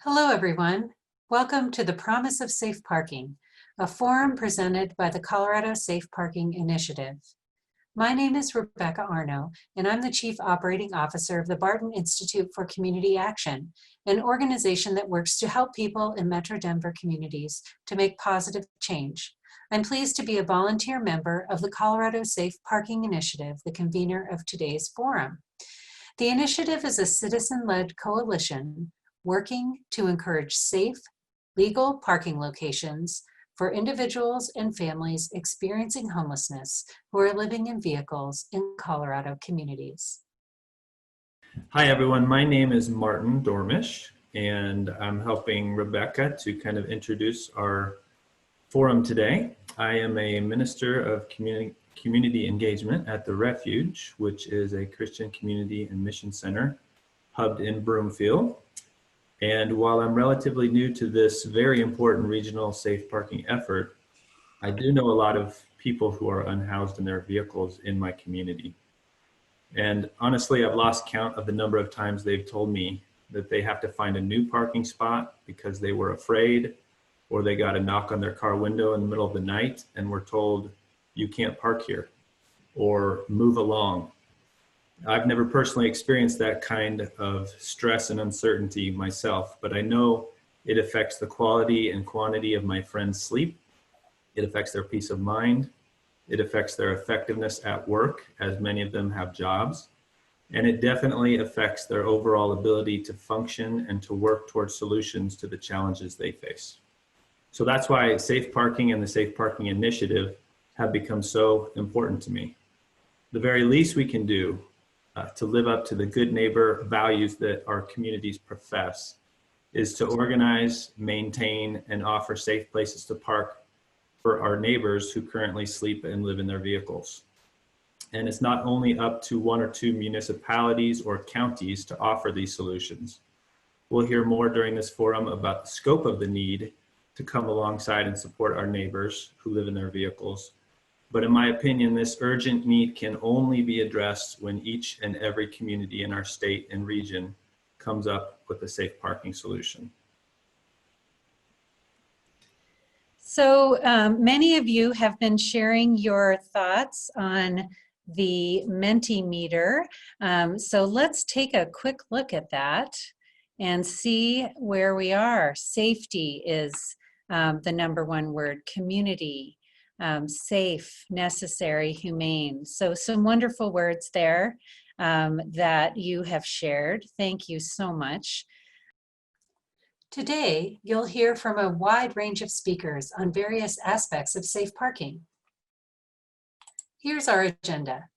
Hello, everyone. Welcome to the Promise of Safe Parking, a forum presented by the Colorado Safe Parking Initiative. My name is Rebecca Arno, and I'm the Chief Operating Officer of the Barton Institute for Community Action, an organization that works to help people in Metro Denver communities to make positive change. I'm pleased to be a volunteer member of the Colorado Safe Parking Initiative, the convener of today's forum. The initiative is a citizen-led coalition working to encourage safe, legal parking locations for individuals and families experiencing homelessness who are living in vehicles in Colorado communities. Hi, everyone. My name is Martin Dormish, and I'm helping Rebecca to kind of introduce our forum today. I am a minister of community engagement at The Refuge, which is a Christian community and mission center hubbed in Broomfield. And while I'm relatively new to this very important regional safe parking effort, I do know a lot of people who are unhoused in their vehicles in my community. And honestly, I've lost count of the number of times they've told me that they have to find a new parking spot because they were afraid, or they got a knock on their car window in the middle of the night and were told, you can't park here, or move along. I've never personally experienced that kind of stress and uncertainty myself, but I know it affects the quality and quantity of my friends' sleep. It affects their peace of mind. It affects their effectiveness at work, as many of them have jobs. And it definitely affects their overall ability to function and to work towards solutions to the challenges they face. So that's why safe parking and the Safe Parking Initiative have become so important to me. The very least we can do to live up to the good neighbor values that our communities profess is to organize, maintain, and offer safe places to park for our neighbors who currently sleep and live in their vehicles. And it's not only up to one or two municipalities or counties to offer these solutions. We'll hear more during this forum about the scope of the need to come alongside and support our neighbors who live in their vehicles. But in my opinion, this urgent need can only be addressed when each and every community in our state and region comes up with a safe parking solution. So many of you have been sharing your thoughts on the Mentimeter. So let's take a quick look at that and see where we are. Safety is the number one word, community. Safe, necessary, humane. So some wonderful words there that you have shared. Thank you so much. Today, you'll hear from a wide range of speakers on various aspects of safe parking. Here's our agenda.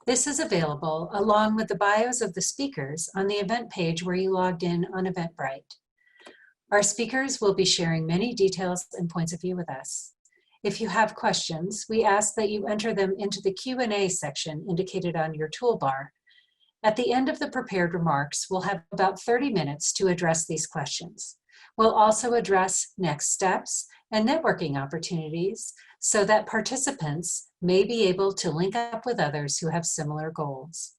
This is available along with the bios of the speakers on the event page where you logged in on Eventbrite. Our speakers will be sharing many details and points of view with us. If you have questions, we ask that you enter them into the Q&A section indicated on your toolbar. At the end of the prepared remarks, we'll have about 30 minutes to address these questions. We'll also address next steps and networking opportunities so that participants may be able to link up with others who have similar goals.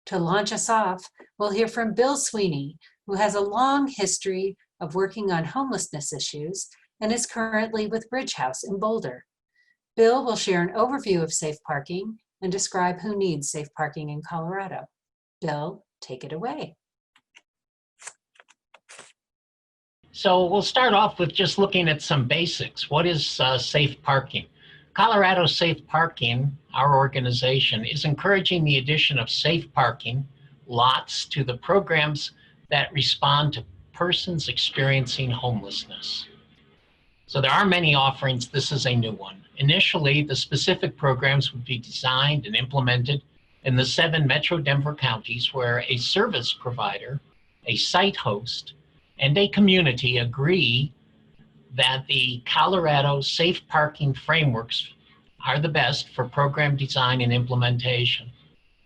To launch us off, we'll hear from Bill Sweeney, who has a long history of working on homelessness issues and is currently with Bridge House in Boulder. Bill will share an overview of safe parking and describe who needs safe parking in Colorado. Bill, take it away. So we'll start off with just looking at some basics. What is safe parking? Colorado Safe Parking, our organization, is encouraging the addition of safe parking lots to the programs that respond to persons experiencing homelessness. So there are many offerings. This is a new one. Initially, the specific programs would be designed and implemented in the 7 Metro Denver counties where a service provider, a site host, and a community agree that the Colorado safe parking frameworks are the best for program design and implementation.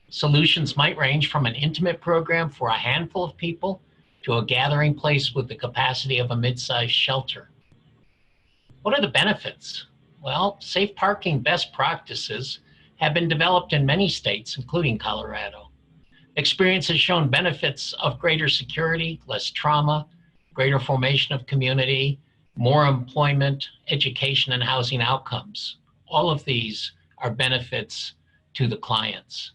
Solutions might range from an intimate program for a handful of people to a gathering place with the capacity of a mid-sized shelter. What are the benefits? Well, safe parking best practices have been developed in many states, including Colorado. Experience has shown benefits of greater security, less trauma, greater formation of community, more employment, education, and housing outcomes. All of these are benefits to the clients.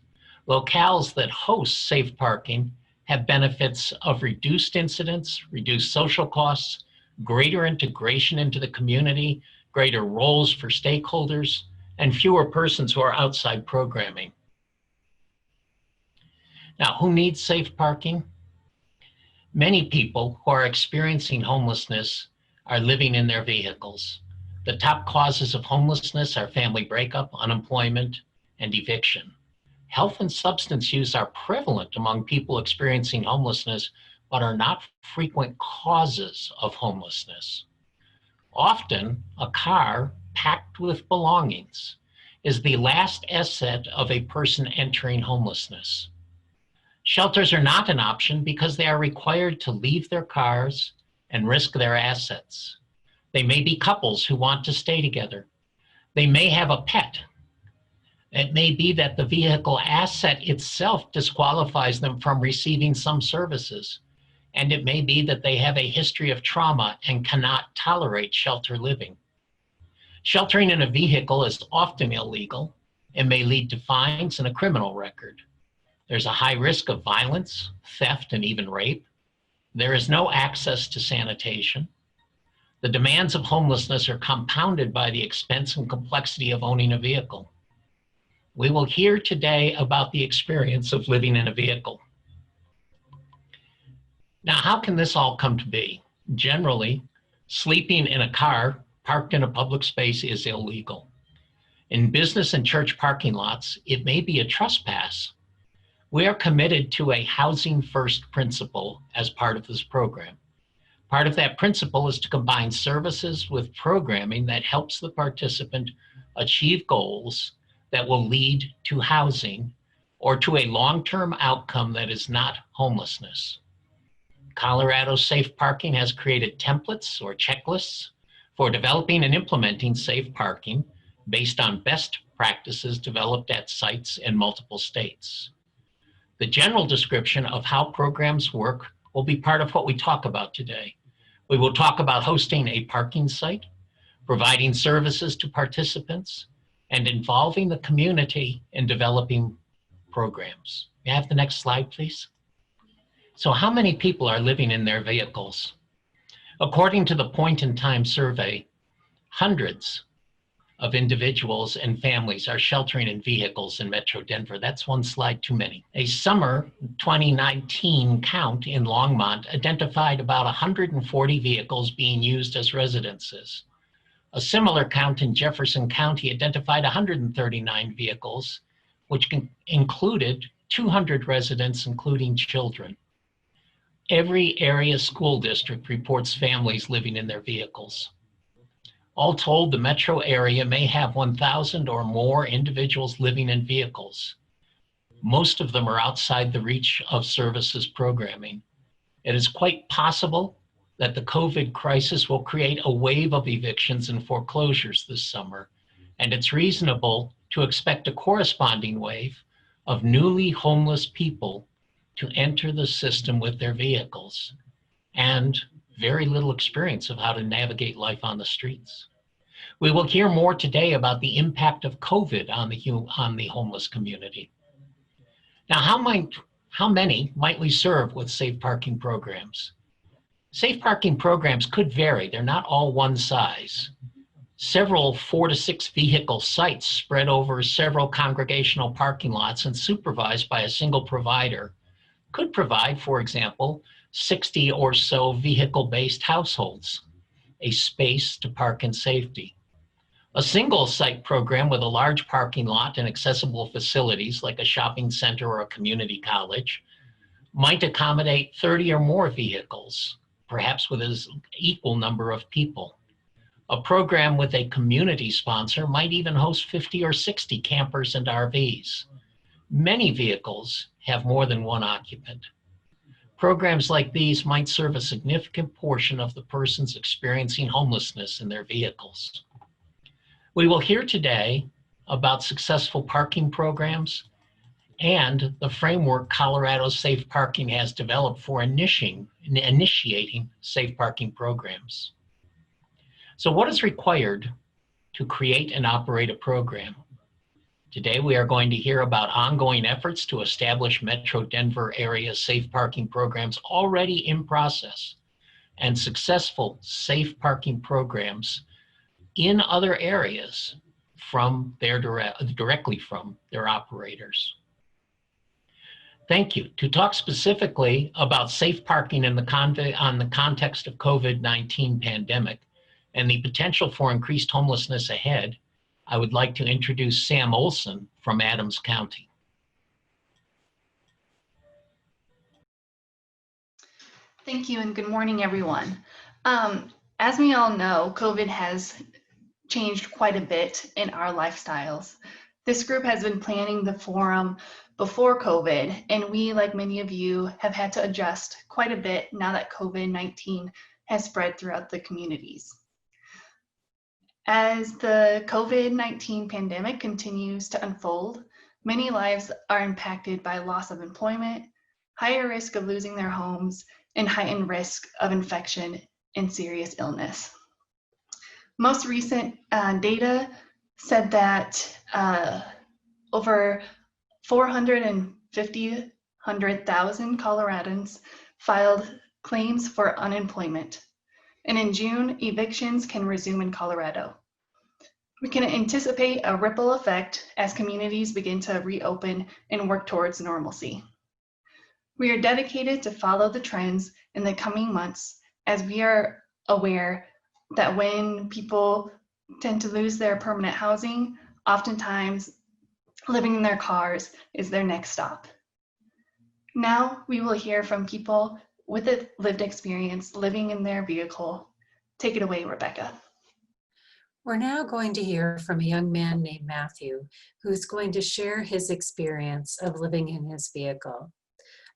Locales that host safe parking have benefits of reduced incidents, reduced social costs, greater integration into the community, greater roles for stakeholders, and fewer persons who are outside programming. Now, who needs safe parking? Many people who are experiencing homelessness are living in their vehicles. The top causes of homelessness are family breakup, unemployment, and eviction. Health and substance use are prevalent among people experiencing homelessness, but are not frequent causes of homelessness. Often, a car packed with belongings is the last asset of a person entering homelessness. Shelters are not an option because they are required to leave their cars and risk their assets. They may be couples who want to stay together. They may have a pet. It may be that the vehicle asset itself disqualifies them from receiving some services. And it may be that they have a history of trauma and cannot tolerate shelter living. Sheltering in a vehicle is often illegal and may lead to fines and a criminal record. There's a high risk of violence, theft, and even rape. There is no access to sanitation. The demands of homelessness are compounded by the expense and complexity of owning a vehicle. We will hear today about the experience of living in a vehicle. Now, how can this all come to be? Generally, sleeping in a car parked in a public space is illegal. In business and church parking lots, it may be a trespass. We are committed to a housing first principle as part of this program. Part of that principle is to combine services with programming that helps the participant achieve goals that will lead to housing or to a long-term outcome that is not homelessness. Colorado Safe Parking has created templates or checklists for developing and implementing safe parking based on best practices developed at sites in multiple states. The general description of how programs work will be part of what we talk about today. We will talk about hosting a parking site, providing services to participants, and involving the community in developing programs. May I have the next slide, please? So how many people are living in their vehicles? According to the Point in Time survey, hundreds of individuals and families are sheltering in vehicles in Metro Denver. That's one slide too many. A summer 2019 count in Longmont identified about 140 vehicles being used as residences. A similar count in Jefferson County identified 139 vehicles, which included 200 residents, including children. Every area school district reports families living in their vehicles. All told, the metro area may have 1,000 or more individuals living in vehicles. Most of them are outside the reach of services programming. It is quite possible that the COVID crisis will create a wave of evictions and foreclosures this summer, and it's reasonable to expect a corresponding wave of newly homeless people to enter the system with their vehicles and very little experience of how to navigate life on the streets. We will hear more today about the impact of COVID on the homeless community. Now, how many might we serve with safe parking programs? Safe parking programs could vary. They're not all one size. Several 4 to 6 vehicle sites spread over several congregational parking lots and supervised by a single provider could provide, for example, 60 or so vehicle-based households, a space to park in safety. A single site program with a large parking lot and accessible facilities like a shopping center or a community college might accommodate 30 or more vehicles, perhaps with an equal number of people. A program with a community sponsor might even host 50 or 60 campers and RVs. Many vehicles have more than one occupant. Programs like these might serve a significant portion of the persons experiencing homelessness in their vehicles. We will hear today about successful parking programs and the framework Colorado Safe Parking has developed for initiating safe parking programs. So what is required to create and operate a program? Today, we are going to hear about ongoing efforts to establish Metro Denver area safe parking programs already in process and successful safe parking programs in other areas directly from their operators. Thank you. To talk specifically about safe parking in the context of COVID-19 pandemic and the potential for increased homelessness ahead, I would like to introduce Sam Olson from Adams County. Thank you and good morning, everyone. As we all know, COVID has changed quite a bit in our lifestyles. This group has been planning the forum before COVID, and we, like many of you, have had to adjust quite a bit now that COVID-19 has spread throughout the communities. As the COVID-19 pandemic continues to unfold, many lives are impacted by loss of employment, higher risk of losing their homes, and heightened risk of infection and serious illness. Most recent data said that over 450,000 Coloradans filed claims for unemployment. And in June, evictions can resume in Colorado. We can anticipate a ripple effect as communities begin to reopen and work towards normalcy. We are dedicated to follow the trends in the coming months, as we are aware that when people tend to lose their permanent housing, oftentimes living in their cars is their next stop. Now we will hear from people with a lived experience living in their vehicle. Take it away, Rebecca. We're now going to hear from a young man named Matthew, who's going to share his experience of living in his vehicle.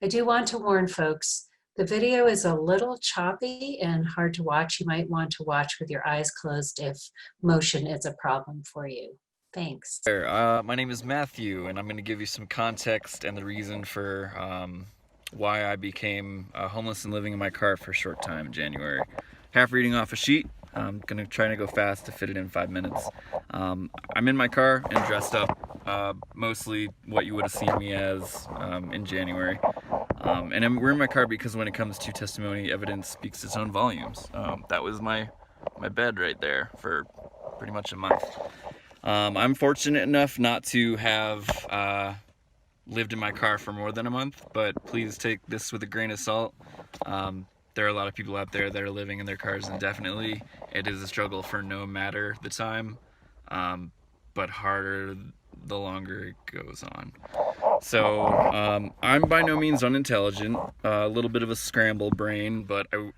I do want to warn folks, the video is a little choppy and hard to watch. You might want to watch with your eyes closed if motion is a problem for you. Thanks. My name is Matthew, and I'm going to give you some context and the reason for why I became homeless and living in my car for a short time in January. Half reading off a sheet. I'm going to try to go fast to fit it in 5 minutes. I'm in my car and dressed up, mostly what you would have seen me as in January. And we're in my car because when it comes to testimony, evidence speaks its own volumes. That was my bed right there for pretty much a month. I'm fortunate enough not to have lived in my car for more than a month, but please take this with a grain of salt. There are a lot of people out there that are living in their cars indefinitely. It is a struggle for no matter the time, but harder the longer it goes on. So I'm by no means unintelligent, a little bit of a scramble brain, but I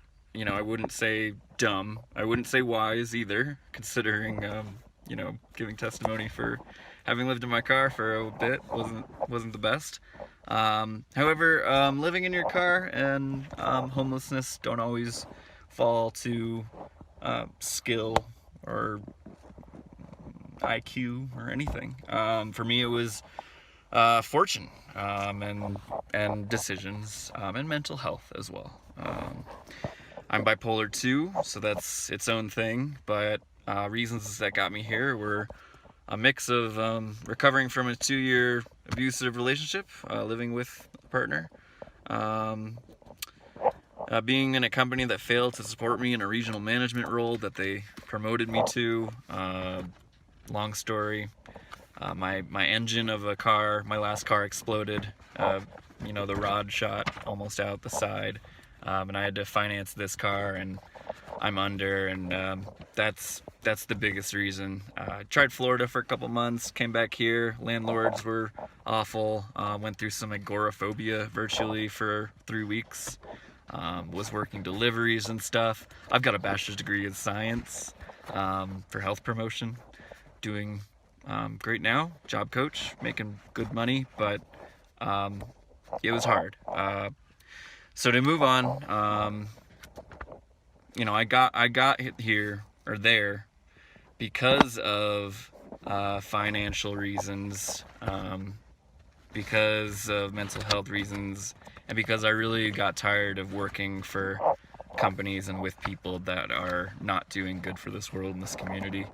wouldn't say dumb. I wouldn't say wise either, considering giving testimony for having lived in my car for a bit wasn't the best. However, living in your car and homelessness don't always fall to skill or IQ or anything. For me, it was fortune and decisions and mental health as well. I'm bipolar 2, so that's its own thing, but reasons that got me here were a mix of recovering from a 2-year abusive relationship, living with a partner, being in a company that failed to support me in a regional management role that they promoted me to. Long story. My engine of a car, my last car exploded. The rod shot almost out the side, and I had to finance this car, and I'm under, and that's the biggest reason. I tried Florida for a couple months, came back here. Landlords were awful. Went through some agoraphobia virtually for 3 weeks. Was working deliveries and stuff. I've got a bachelor's degree in science for health promotion. Doing great now. Job coach, making good money, but it was hard. So to move on, I got here or there because of financial reasons, because of mental health reasons and because I really got tired of working for companies and with people that are not doing good for this world and this community.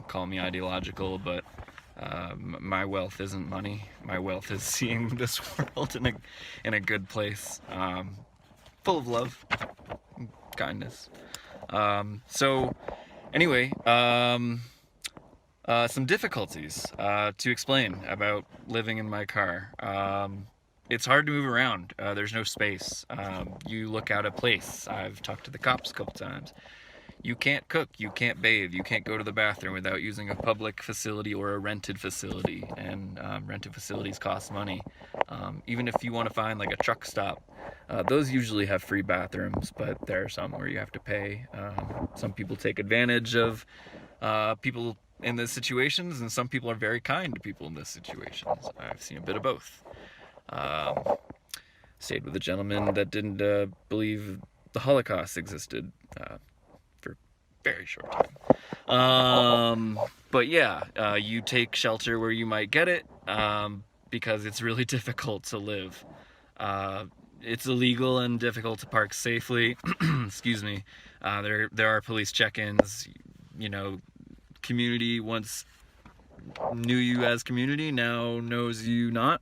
Call me ideological, but my wealth isn't money. My wealth is seeing this world in a good place, full of love, kindness. So anyway, some difficulties to explain about living in my car. It's hard to move around. There's no space. You look out at place. I've talked to the cops a couple times. You can't cook, you can't bathe, you can't go to the bathroom without using a public facility or a rented facility, and rented facilities cost money. Even if you want to find like a truck stop, those usually have free bathrooms, but there are some where you have to pay. Some people take advantage of people in those situations, and some people are very kind to people in those situations. I've seen a bit of both. Stayed with a gentleman that didn't believe the Holocaust existed for a very short time. But yeah, you take shelter where you might get it, because it's really difficult to live. It's illegal and difficult to park safely. Excuse me. There are police check-ins. You know, community once knew you as community, now knows you not.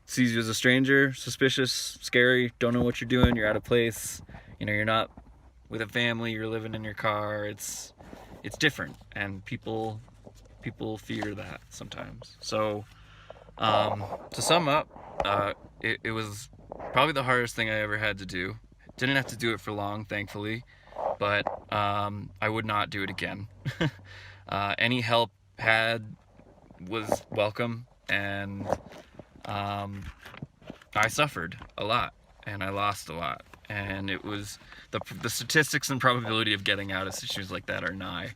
Sees you as a stranger, suspicious, scary, don't know what you're doing, you're out of place. You know, you're not with a family, you're living in your car. It's different, and people fear that sometimes. So to sum up, it was probably the hardest thing I ever had to do. Didn't have to do it for long, thankfully, but I would not do it again. Any help was welcome, and I suffered a lot, and I lost a lot, and it was the statistics and probability of getting out of situations like that are nigh.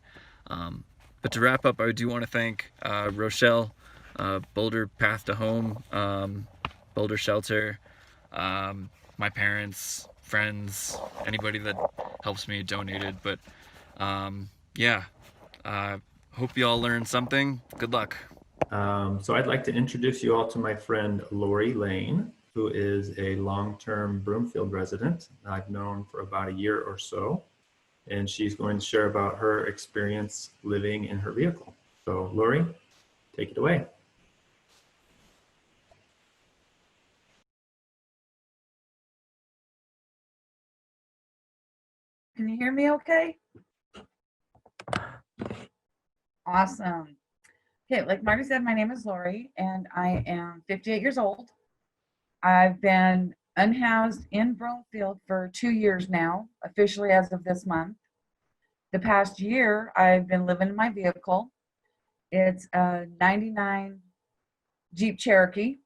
But to wrap up, I do want to thank Rochelle, Boulder Path to Home, Boulder Shelter, my parents, friends, anybody that helps me, donated. But yeah, hope you all learned something. Good luck. So I'd like to introduce you all to my friend Lori Lane, who is a long-term Broomfield resident I've known for about a year or so, and she's going to share about her experience living in her vehicle. So Lori, take it away. Can you hear me okay? Awesome. Okay, like Marty said, my name is Lori, and I am 58 years old. I've been unhoused in Broomfield for 2 years now, officially as of this month. The past year, I've been living in my vehicle. It's a 99 Jeep Cherokee,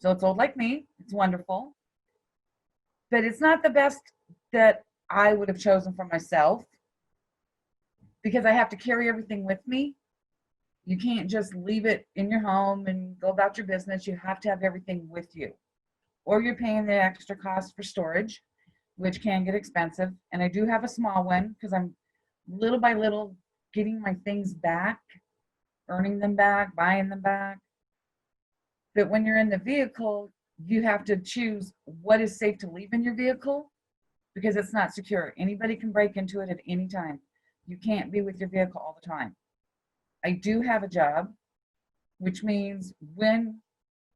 so it's old like me. It's wonderful. But it's not the best that I would have chosen for myself, because I have to carry everything with me. You can't just leave it in your home and go about your business. You have to have everything with you, or you're paying the extra cost for storage, which can get expensive. And I do have a small one because I'm little by little getting my things back, earning them back, buying them back. But when you're in the vehicle, you have to choose what is safe to leave in your vehicle, because it's not secure. Anybody can break into it at any time. You can't be with your vehicle all the time. I do have a job, which means when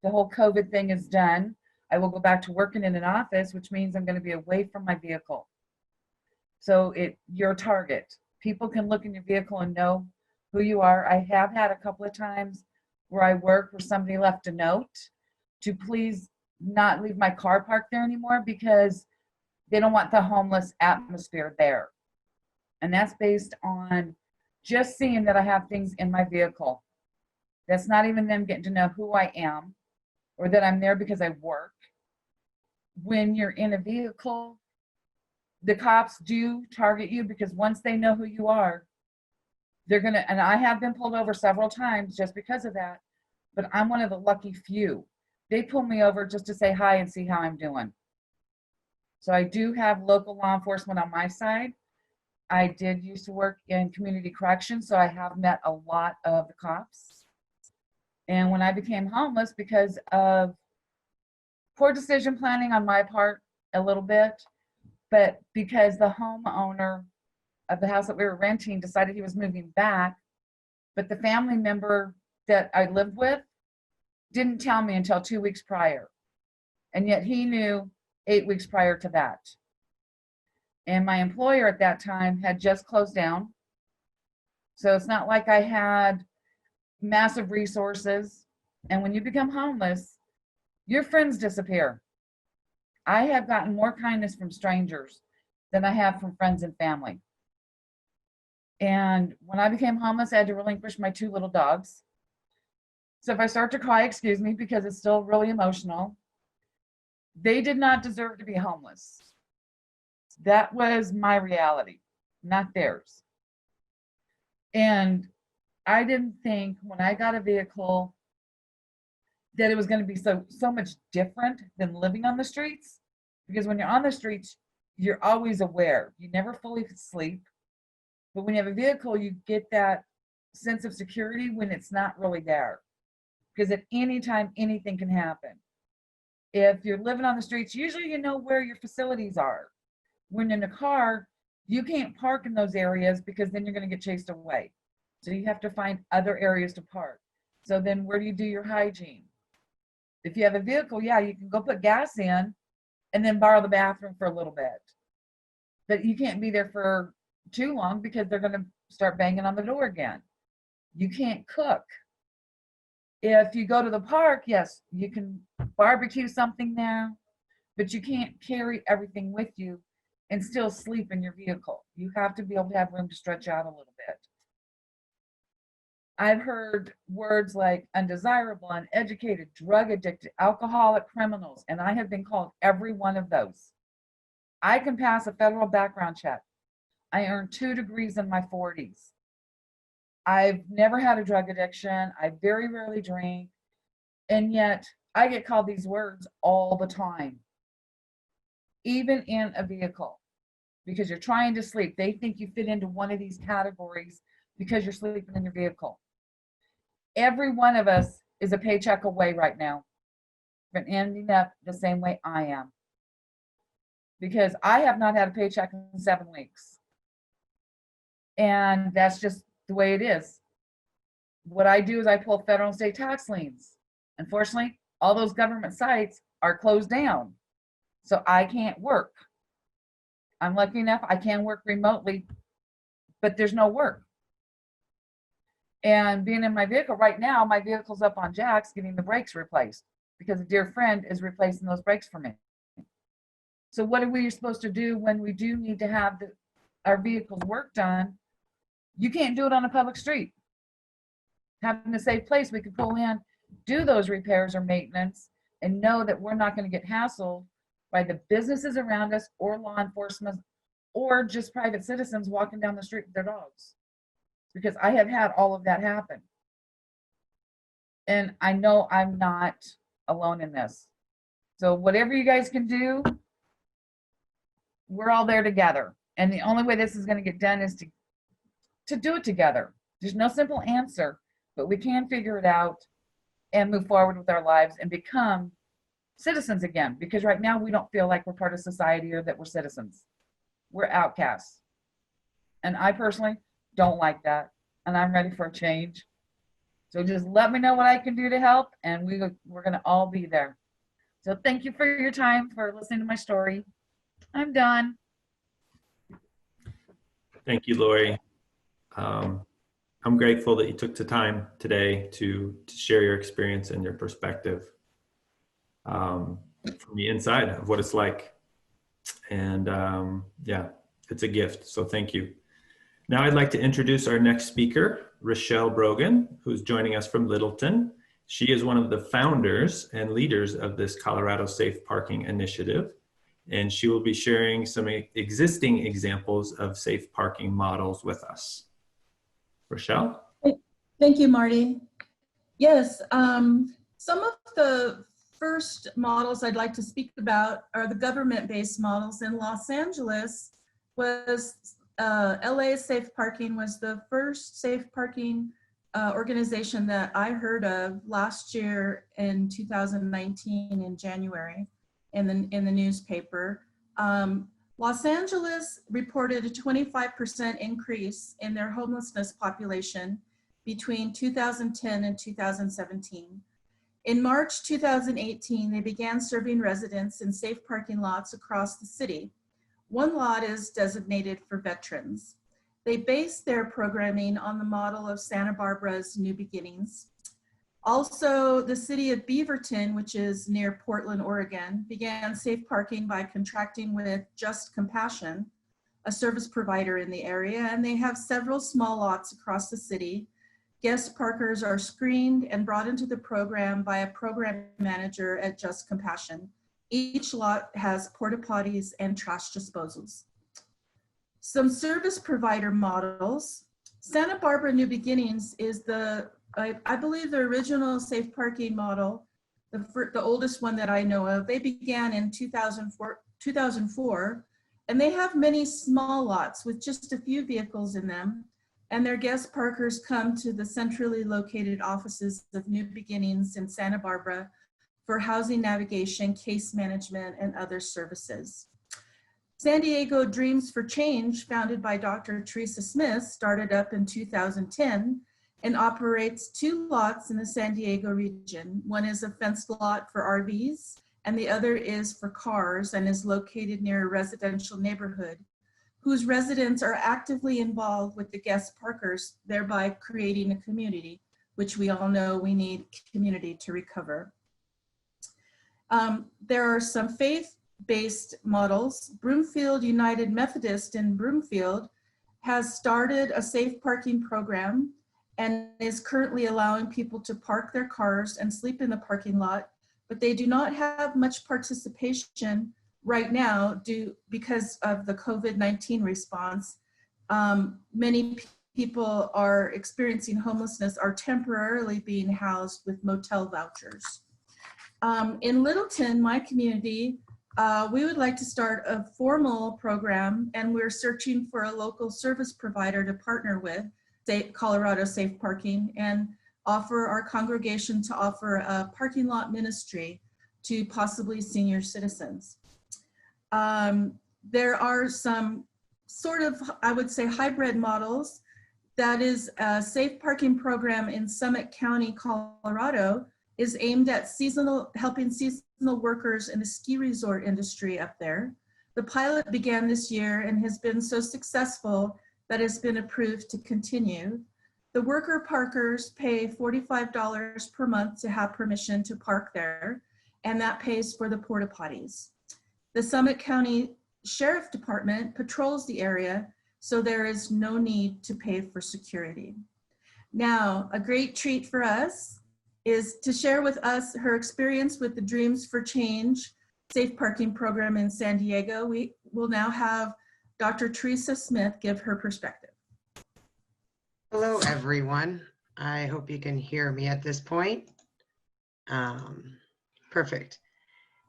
the whole COVID thing is done, I will go back to working in an office, which means I'm going to be away from my vehicle. So your target. People can look in your vehicle and know who you are. I have had a couple of times where I work where somebody left a note to please not leave my car parked there anymore, because they don't want the homeless atmosphere there. And that's based on just seeing that I have things in my vehicle. That's not even them getting to know who I am or that I'm there because I work. When you're in a vehicle, the cops do target you, because once they know who you are, they're gonna, and I have been pulled over several times just because of that, but I'm one of the lucky few. They pull me over just to say hi and see how I'm doing. So I do have local law enforcement on my side. I did used to work in community corrections, so I have met a lot of the cops. And when I became homeless because of poor decision planning on my part a little bit, but because the homeowner of the house that we were renting decided he was moving back, but the family member that I lived with didn't tell me until 2 weeks prior. And yet he knew 8 weeks prior to that. And my employer at that time had just closed down. So it's not like I had massive resources. And when you become homeless, your friends disappear. I have gotten more kindness from strangers than I have from friends and family. And when I became homeless, I had to relinquish my 2 little dogs. So if I start to cry, excuse me, because it's still really emotional. They did not deserve to be homeless. That was my reality, not theirs. And I didn't think when I got a vehicle that it was going to be so much different than living on the streets. Because when you're on the streets, you're always aware. You never fully sleep. But when you have a vehicle, you get that sense of security when it's not really there. Because at any time, anything can happen. If you're living on the streets, usually you know where your facilities are. When in a car, you can't park in those areas because then you're going to get chased away. So you have to find other areas to park. So then where do you do your hygiene? If you have a vehicle, yeah, you can go put gas in and then borrow the bathroom for a little bit. But you can't be there for too long because they're going to start banging on the door again. You can't cook. If you go to the park, yes, you can barbecue something there, but you can't carry everything with you and still sleep in your vehicle. You have to be able to have room to stretch out a little bit. I've heard words like undesirable, uneducated, drug addicted, alcoholic, criminals, and I have been called every one of those. I can pass a federal background check. I earned 2 degrees in my 40s. I've never had a drug addiction. I very rarely drink. And yet I get called these words all the time, even in a vehicle, because you're trying to sleep. They think you fit into one of these categories because you're sleeping in your vehicle. Every one of us is a paycheck away right now from ending up the same way I am, because I have not had a paycheck in 7 weeks. And that's just the way it is. What I do is I pull federal and state tax liens. Unfortunately, all those government sites are closed down, so I can't work. I'm lucky enough I can work remotely, but there's no work. And being in my vehicle right now, my vehicle's up on jacks getting the brakes replaced because a dear friend is replacing those brakes for me. So what are we supposed to do when we do need to have our vehicle's work done? You can't do it on a public street. Having a safe place we can pull in, do those repairs or maintenance, and know that we're not going to get hassled by the businesses around us or law enforcement or just private citizens walking down the street with their dogs. Because I have had all of that happen. And I know I'm not alone in this. So whatever you guys can do, we're all there together. And the only way this is going to get done is to do it together. There's no simple answer, but we can figure it out and move forward with our lives and become citizens again. Because right now we don't feel like we're part of society or that we're citizens. We're outcasts. And I personally don't like that. And I'm ready for a change. So just let me know what I can do to help, and we're going to all be there. So thank you for your time, for listening to my story. I'm done. Thank you, Lori. I'm grateful that you took the time today to share your experience and your perspective from the inside of what it's like. And yeah, it's a gift. So thank you. Now I'd like to introduce our next speaker, Rochelle Brogan, who's joining us from Littleton. She is one of the founders and leaders of this Colorado Safe Parking Initiative, and she will be sharing some existing examples of safe parking models with us. Rochelle? Thank you, Marty. Yes, some of the first models I'd like to speak about are the government-based models. In Los Angeles was LA Safe Parking was the first safe parking organization that I heard of last year in 2019 in January in the newspaper. Los Angeles reported a 25% increase in their homelessness population between 2010 and 2017. In March 2018, they began serving residents in safe parking lots across the city. One lot is designated for veterans. They base their programming on the model of Santa Barbara's New Beginnings. Also, the city of Beaverton, which is near Portland, Oregon, began safe parking by contracting with Just Compassion, a service provider in the area, and they have several small lots across the city. Guest parkers are screened and brought into the program by a program manager at Just Compassion. Each lot has porta potties and trash disposals. Some service provider models. Santa Barbara New Beginnings is I believe the original safe parking model, the oldest one that I know of. They began in 2004, and they have many small lots with just a few vehicles in them. And their guest parkers come to the centrally located offices of New Beginnings in Santa Barbara for housing navigation, case management, and other services. San Diego Dreams for Change, founded by Dr. Teresa Smith, started up in 2010 and operates 2 lots in the San Diego region. One is a fenced lot for RVs, and the other is for cars and is located near a residential neighborhood whose residents are actively involved with the guest parkers, thereby creating a community, which we all know we need community to recover. There are some faith-based models. Broomfield United Methodist in Broomfield has started a safe parking program and is currently allowing people to park their cars and sleep in the parking lot, but they do not have much participation right now because of the COVID-19 response. Many people are experiencing homelessness are temporarily being housed with motel vouchers. In Littleton, my community, we would like to start a formal program, and we're searching for a local service provider to partner with, Colorado Safe Parking, and offer our congregation to offer a parking lot ministry to possibly senior citizens. There are some sort of, I would say, hybrid models. That is a safe parking program in Summit County, Colorado, is aimed at helping seasonal workers in the ski resort industry up there. The pilot began this year and has been so successful that it's been approved to continue. The worker parkers pay $45 per month to have permission to park there, and that pays for the porta potties. The Summit County Sheriff Department patrols the area, so there is no need to pay for security. Now, a great treat for us is to share with us her experience with the Dreams for Change safe parking program in San Diego. We will now have Dr. Teresa Smith give her perspective. Hello, everyone. I hope you can hear me at this point. Perfect.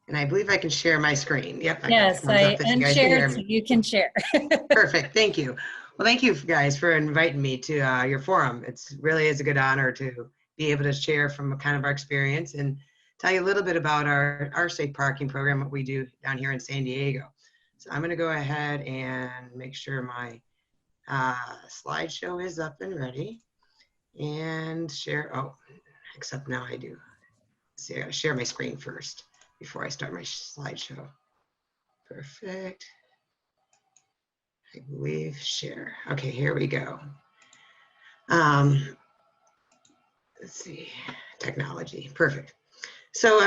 And I believe I can share my screen. Yep. Yes, I unshared so you can share. Perfect. Thank you. Well, thank you guys for inviting me to your forum. It really is a good honor to be able to share from kind of our experience and tell you a little bit about our safe parking program, what we do down here in San Diego. So I'm going to go ahead and make sure my slideshow is up and ready and share. Oh, except now I do. See, I got to share my screen first before I start my slideshow. Perfect. I believe share. Okay, here we go. Let's see, technology, perfect. So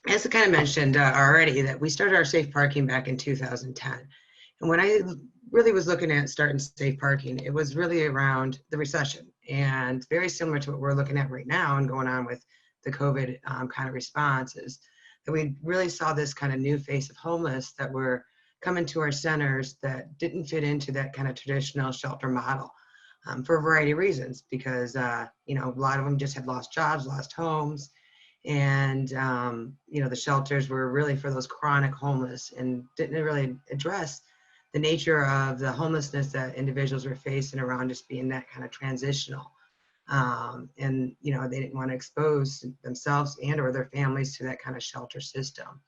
as I kind of mentioned already, that we started our safe parking back in 2010. And when I really was looking at starting safe parking, it was really around the recession, and very similar to what we're looking at right now and going on with the COVID kind of responses. That we really saw this kind of new face of homeless that were coming to our centers that didn't fit into that kind of traditional shelter model for a variety of reasons, because you know, a lot of them just had lost jobs, lost homes, and you know, the shelters were really for those chronic homeless and didn't really address the nature of the homelessness that individuals were facing around just being that kind of transitional. And, you know, they didn't want to expose themselves and or their families to that kind of shelter system.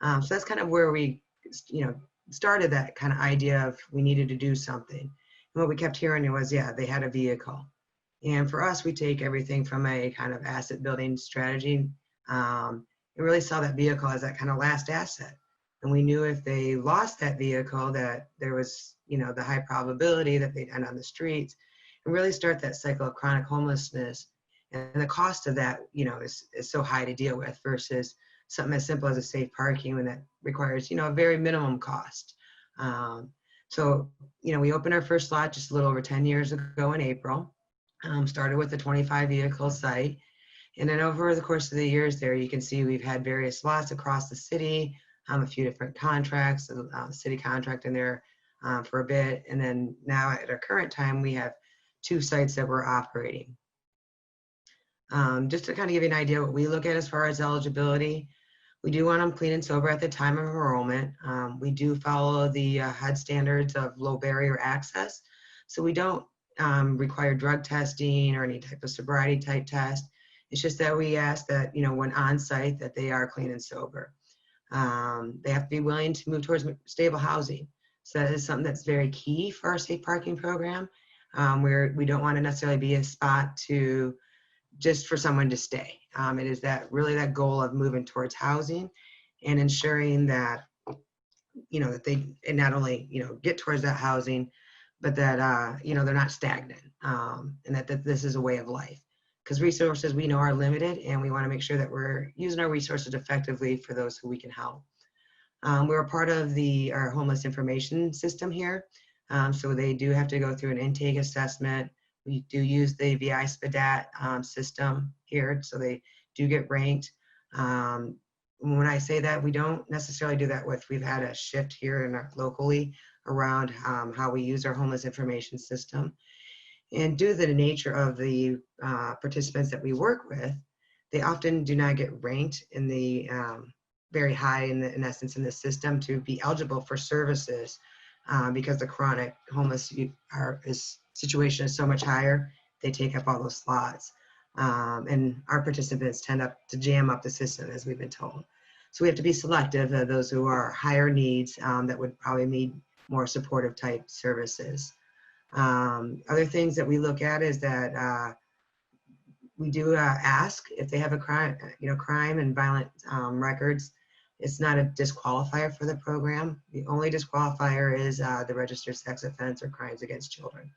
So that's kind of where we, you know, started that kind of idea of we needed to do something. And what we kept hearing was, yeah, they had a vehicle. And for us, we take everything from a kind of asset building strategy, and really saw that vehicle as that kind of last asset. And we knew if they lost that vehicle, that there was, you know, the high probability that they'd end on the streets and really start that cycle of chronic homelessness. And the cost of that, you know, is so high to deal with versus something as simple as a safe parking when that requires, you know, a very minimum cost. So, you know, we opened our first lot just a little over 10 years ago in April. Started with a 25 vehicle site. And then over the course of the years there, you can see we've had various lots across the city, a few different contracts, city contract in there for a bit. And then now at our current time, we have 2 sites that we're operating. Just to kind of give you an idea what we look at as far as eligibility, we do want them clean and sober at the time of enrollment. We do follow the HUD standards of low barrier access. So we don't require drug testing or any type of sobriety type test. It's just that we ask that, you know, when on site that they are clean and sober. They have to be willing to move towards stable housing. So that is something that's very key for our safe parking program, where we don't want to necessarily be a spot to just for someone to stay. It is that really that goal of moving towards housing and ensuring that, you know, that they and not only, you know, get towards that housing, but that, you know, they're not stagnant, and that this is a way of life. Because resources we know are limited, and we want to make sure that we're using our resources effectively for those who we can help. We're a part of our homeless information system here. So they do have to go through an intake assessment. We do use the VI SPDAT system here, so they do get ranked. When I say that, we don't necessarily do that we've had a shift here locally around how we use our homeless information system. And due to the nature of the participants that we work with, they often do not get ranked in the very high in essence in the system to be eligible for services because the chronic homeless situation is so much higher. They take up all those slots. And our participants tend to jam up the system, as we've been told. So we have to be selective of those who are higher needs that would probably need more supportive type services. Other things that we look at is that we do ask if they have a crime, crime and violent records. It's not a disqualifier for the program. The only disqualifier is the registered sex offense or crimes against children,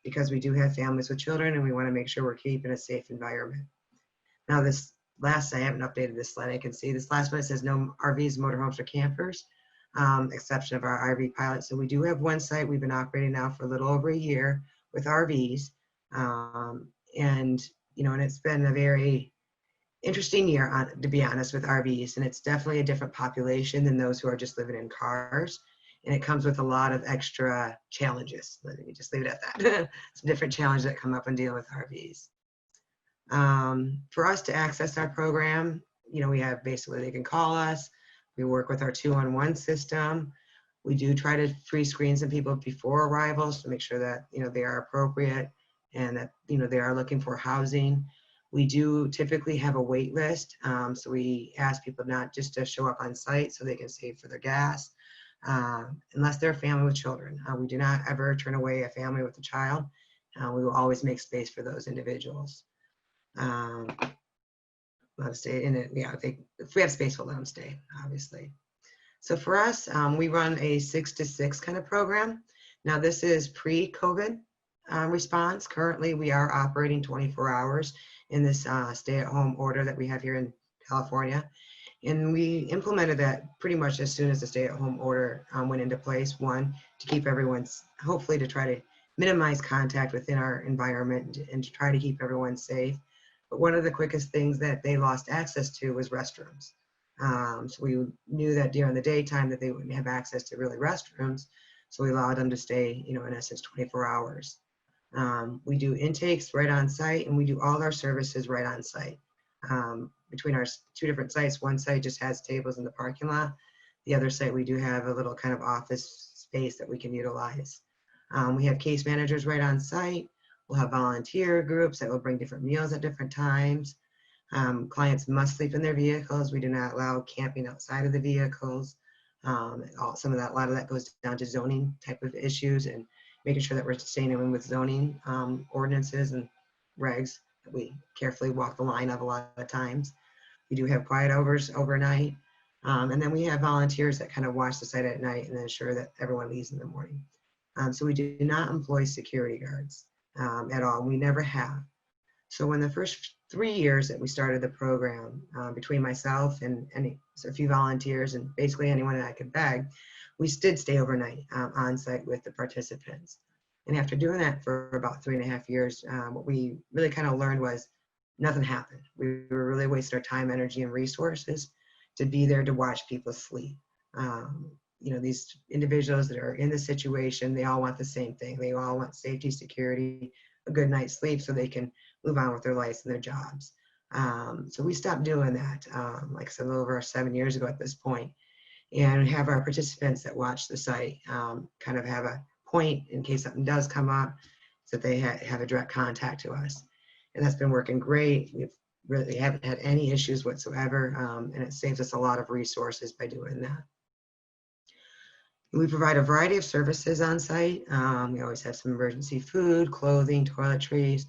because we do have families with children and we want to make sure we're keeping a safe environment. Now this last, I haven't updated this slide, I can see this last one, it says no RVs, motorhomes, or campers, exception of our RV pilot. So we do have one site we've been operating now for a little over a year with RVs. And it's been a very interesting year, to be honest, with RVs. And it's definitely a different population than those who are just living in cars. And it comes with a lot of extra challenges. Let me just leave it at that. Some different challenges that come up and deal with RVs. For us to access our program, we have basically, they can call us. We work with our 2-on-1 system. We do try to pre-screen some people before arrivals to make sure that, they are appropriate and that, they are looking for housing. We do typically have a wait list. So we ask people not just to show up on site so they can save for their gas, unless they're a family with children. We do not ever turn away a family with a child. We will always make space for those individuals. Let them stay in it. Yeah, if we have space, we'll let them stay, obviously. So for us, we run a 6 to 6 kind of program. Now this is pre-COVID response. Currently, we are operating 24 hours in this stay-at-home order that we have here in California. And we implemented that pretty much as soon as the stay-at-home order went into place. One, to keep everyone's, hopefully to try to minimize contact within our environment and to try to keep everyone safe. But one of the quickest things that they lost access to was restrooms. So we knew that during the daytime that they wouldn't have access to really restrooms. So we allowed them to stay, in essence, 24 hours. We do intakes right on site, and we do all our services right on site. Between our 2 different sites, one site just has tables in the parking lot. The other site, we do have a little kind of office space that we can utilize. We have case managers right on site. We'll have volunteer groups that will bring different meals at different times. Clients must sleep in their vehicles. We do not allow camping outside of the vehicles. A lot of that goes down to zoning type of issues and making sure that we're staying in with zoning ordinances and regs that we carefully walk the line of a lot of times. We do have quiet hours overnight. And then we have volunteers that kind of watch the site at night and ensure that everyone leaves in the morning. So we do not employ security guards at all. We never have. So when the first 3 years that we started the program, between myself and a few volunteers and basically anyone that I could beg, we did stay overnight on site with the participants. And after doing that for about 3.5 years, what we really kind of learned was nothing happened. We were really wasting our time, energy, and resources to be there to watch people sleep. These individuals that are in the situation, they all want the same thing. They all want safety, security, a good night's sleep so they can move on with their lives and their jobs. So we stopped doing that, like I said, a little over 7 years ago at this point, and have our participants that watch the site kind of have a point in case something does come up so that they have a direct contact to us. And that's been working great. We've really haven't had any issues whatsoever, and it saves us a lot of resources by doing that. We provide a variety of services on site. We always have some emergency food, clothing, toiletries,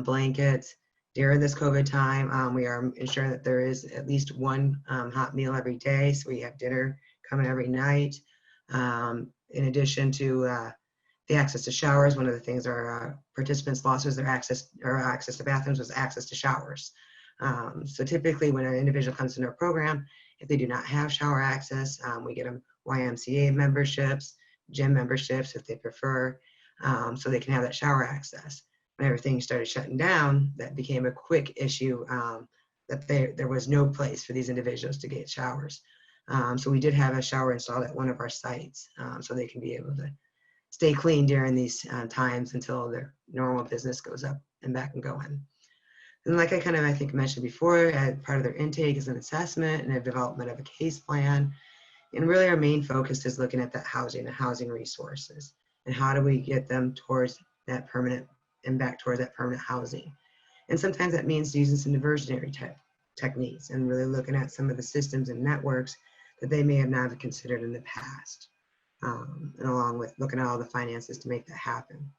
blankets. During this COVID time, we are ensuring that there is at least one hot meal every day. So we have dinner coming every night. In addition to the access to showers, one of the things our participants lost was their access to bathrooms was access to showers. So typically when an individual comes into our program, if they do not have shower access, we get them YMCA memberships, gym memberships if they prefer, so they can have that shower access. When everything started shutting down, that became a quick issue that there was no place for these individuals to get showers. So we did have a shower installed at one of our sites so they can be able to stay clean during these times until their normal business goes up and back and going. And like I think mentioned before, part of their intake is an assessment and a development of a case plan. And really our main focus is looking at that housing and housing resources and how do we get them towards that permanent and back towards that permanent housing. And sometimes that means using some diversionary techniques and really looking at some of the systems and networks that they may have not considered in the past. And along with looking at all the finances to make that happen.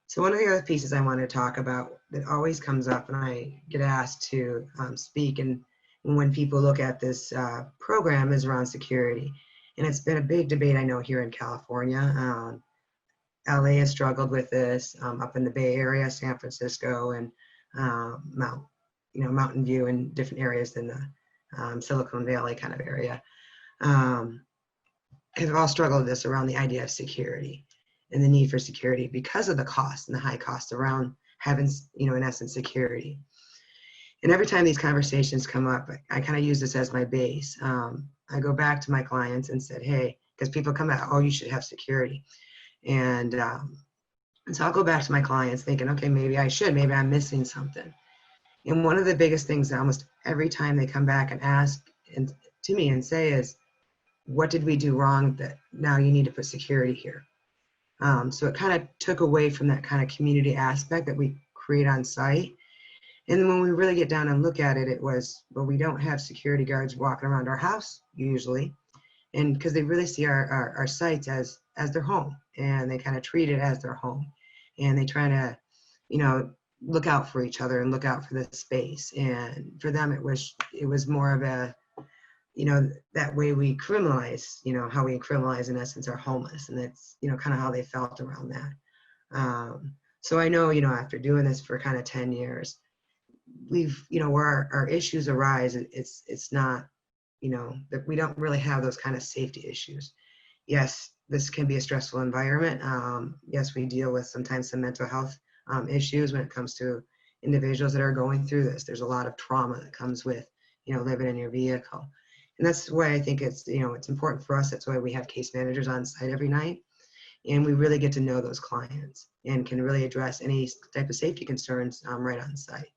So one of the other pieces I want to talk about that always comes up when I get asked to speak and when people look at this program is around security. And it's been a big debate, I know, here in California. LA has struggled with this, up in the Bay Area, San Francisco, and Mountain View and different areas in the Silicon Valley kind of area. Have all struggled with this around the idea of security and the need for security because of the cost and the high cost around having, in essence, security. And every time these conversations come up, I kind of use this as my base. I go back to my clients and said, hey, because people come out, oh, you should have security. And so I'll go back to my clients thinking, okay, maybe I should, maybe I'm missing something. And one of the biggest things that almost every time they come back and ask to me and say is, what did we do wrong that now you need to put security here? So it kind of took away from that kind of community aspect that we create on site. And when we really get down and look at it, it was, well, we don't have security guards walking around our house usually. And because they really see our sites as their home, and they kind of treat it as their home. And they try to, look out for each other and look out for the space. And for them, it was more of a, that way we criminalize, how we criminalize in essence our homeless. And that's, kind of how they felt around that. So I know, after doing this for kind of 10 years, we've, where our issues arise, it's not, that we don't really have those kind of safety issues. Yes, this can be a stressful environment. Yes, we deal with sometimes some mental health issues when it comes to individuals that are going through this. There's a lot of trauma that comes with, living in your vehicle. And that's why I think it's, it's important for us. That's why we have case managers on site every night. And we really get to know those clients and can really address any type of safety concerns right on site.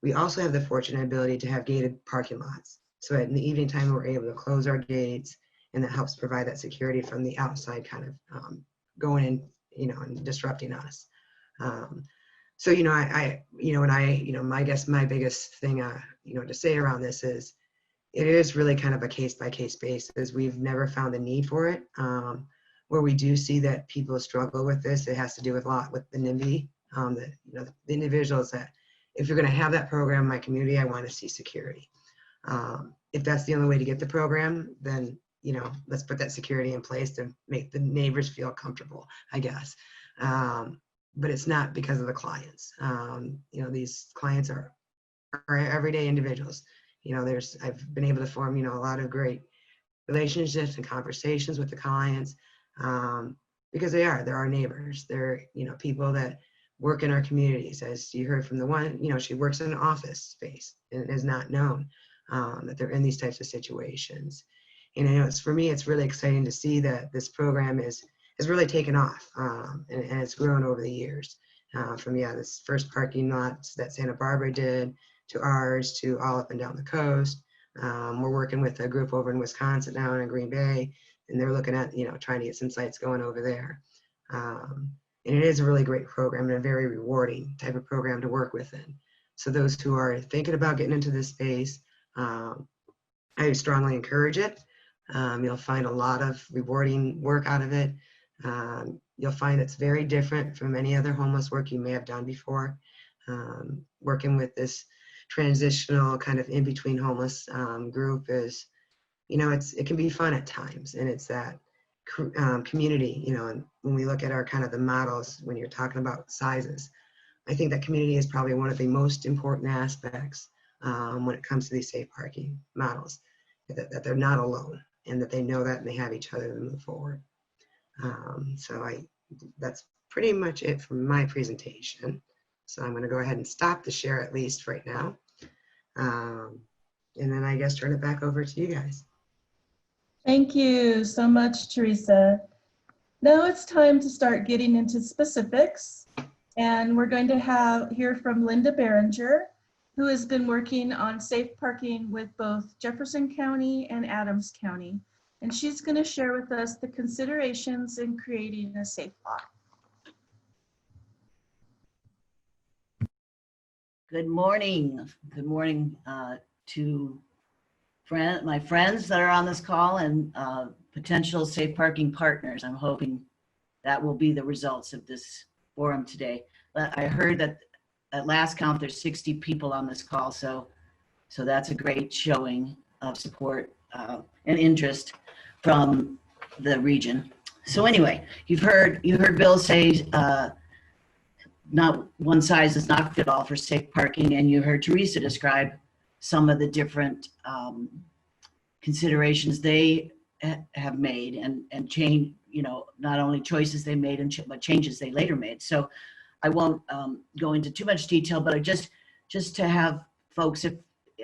We also have the fortunate ability to have gated parking lots. So in the evening time, we're able to close our gates, and that helps provide that security from the outside kind of going in and disrupting us. So, I guess my biggest thing, to say around this is it is really kind of a case by case basis. We've never found a need for it. Where we do see that people struggle with this, it has to do with a lot with the NIMBY, the individuals that, if you're going to have that program in my community, I want to see security. If that's the only way to get the program, then, let's put that security in place to make the neighbors feel comfortable, I guess. But it's not because of the clients. These clients are everyday individuals. I've been able to form, a lot of great relationships and conversations with the clients, because they're our neighbors. They're, people that work in our communities. As you heard from the one, she works in an office space and is not known that they're in these types of situations. And for me, it's really exciting to see that this program has really taken off, and it's grown over the years. From this first parking lot that Santa Barbara did, to ours, to all up and down the coast. We're working with a group over in Wisconsin now in Green Bay, and they're looking at, trying to get some sites going over there. And it is a really great program and a very rewarding type of program to work within. So those who are thinking about getting into this space, I strongly encourage it. You'll find a lot of rewarding work out of it. You'll find it's very different from any other homeless work you may have done before. Working with this transitional kind of in-between homeless group is, it can be fun at times, and it's that community, and when we look at our kind of the models, when you're talking about sizes, I think that community is probably one of the most important aspects when it comes to these safe parking models, that they're not alone, and that they know that, and they have each other to move forward. That's pretty much it for my presentation. So I'm going to go ahead and stop the share, at least right now. And then I guess turn it back over to you guys. Thank you so much, Teresa. Now it's time to start getting into specifics. And we're going to hear from Linda Behringer, who has been working on safe parking with both Jefferson County and Adams County. And she's going to share with us the considerations in creating a safe lot. Good morning. Good morning to my friends that are on this call and potential safe parking partners. I'm hoping that will be the results of this forum today. I heard that at last count there's 60 people on this call, so that's a great showing of support and interest from the region. So anyway, you heard Bill say not one size does not fit all for safe parking, and you heard Teresa describe some of the different considerations they have made and change, not only choices they made but changes they later made. So I won't go into too much detail, but just to have folks,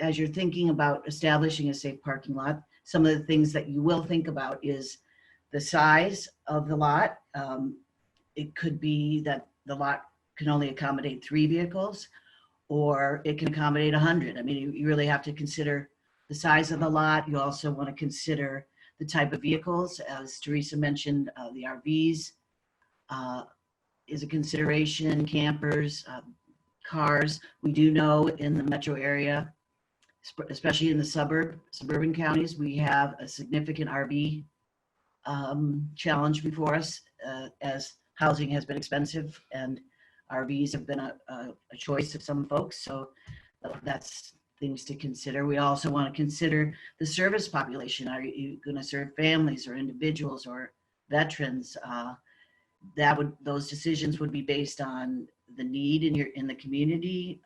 as you're thinking about establishing a safe parking lot, some of the things that you will think about is the size of the lot. It could be that the lot can only accommodate 3 vehicles, or it can accommodate 100. I mean, you really have to consider the size of the lot. You also want to consider the type of vehicles. As Teresa mentioned, the RVs is a consideration, campers, cars. We do know in the metro area, especially in the suburban counties, we have a significant RV challenge before us, as housing has been expensive and RVs have been a choice of some folks. So that's things to consider. We also want to consider the service population. Are you going to serve families or individuals or veterans? Those decisions would be based on the need in the community,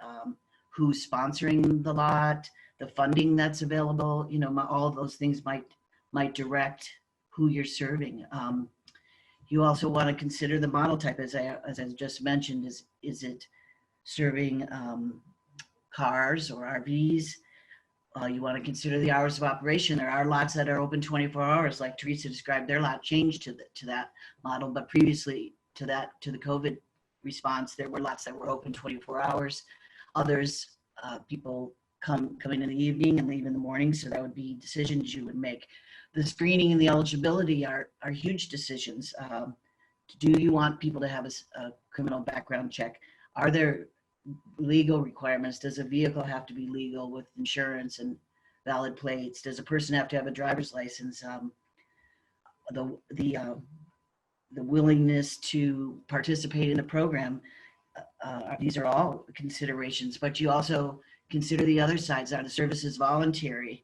who's sponsoring the lot, the funding that's available. All of those things might direct who you're serving. You also want to consider the model type, as I just mentioned. Is it serving cars or RVs? You want to consider the hours of operation. There are lots that are open 24 hours, like Teresa described. Their lot changed to that model, but previously to the COVID response, there were lots that were open 24 hours. Others, people come in the evening and leave in the morning, so that would be decisions you would make. The screening and the eligibility are huge decisions. Do you want people to have a criminal background check? Are there legal requirements? Does a vehicle have to be legal with insurance and valid plates? Does a person have to have a driver's license? The willingness to participate in the program. These are all considerations, but you also consider the other sides. Are the services voluntary?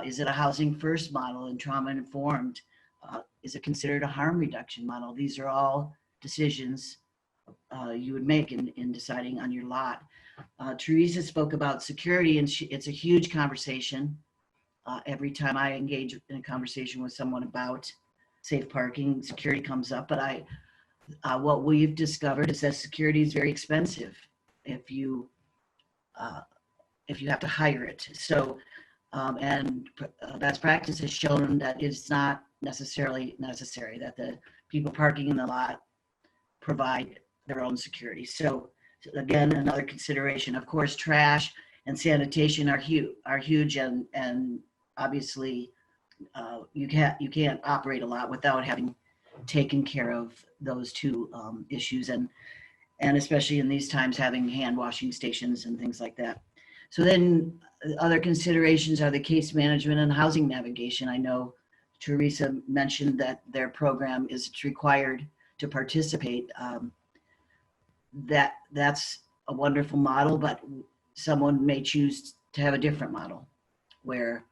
Is it a housing first model and trauma informed? Is it considered a harm reduction model? These are all decisions you would make in deciding on your lot. Teresa spoke about security, and it's a huge conversation. Every time I engage in a conversation with someone about safe parking, security comes up. But what we've discovered is that security is very expensive if you have to hire it. So, best practice has shown that it's not necessarily necessary, that the people parking in the lot provide their own security. So again, another consideration. Of course, trash and sanitation are huge, and obviously you can't operate a lot without having taken care of those two issues, and especially in these times, having hand washing stations and things like that. So then other considerations are the case management and housing navigation. I know Teresa mentioned that their program is required to participate. That's a wonderful model, but someone may choose to have a different model where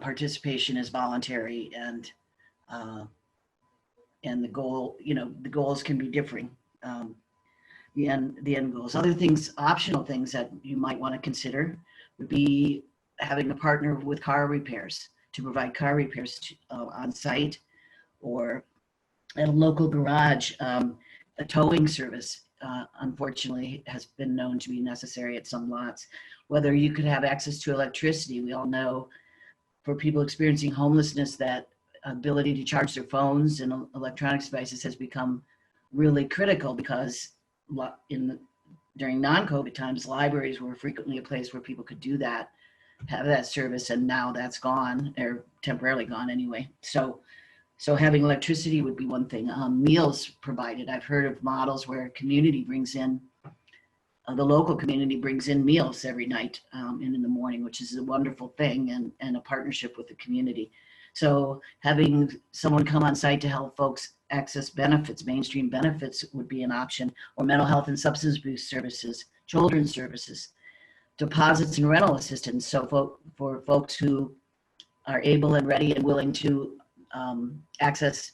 participation is voluntary, and the goals can be differing. The end goals. Other things, optional things that you might want to consider would be having a partner with car repairs to provide car repairs on site, or at a local garage. A towing service, unfortunately, has been known to be necessary at some lots. Whether you could have access to electricity. We all know for people experiencing homelessness that ability to charge their phones and electronic devices has become really critical, because during non-COVID times, libraries were frequently a place where people could do that, have that service, and now that's gone, or temporarily gone anyway. So having electricity would be one thing. Meals provided. I've heard of models where community brings in, the local community brings in meals every night and in the morning, which is a wonderful thing, and a partnership with the community. So having someone come on site to help folks access benefits, mainstream benefits, would be an option, or mental health and substance abuse services, children's services, deposits and rental assistance. So for folks who are able and ready and willing to access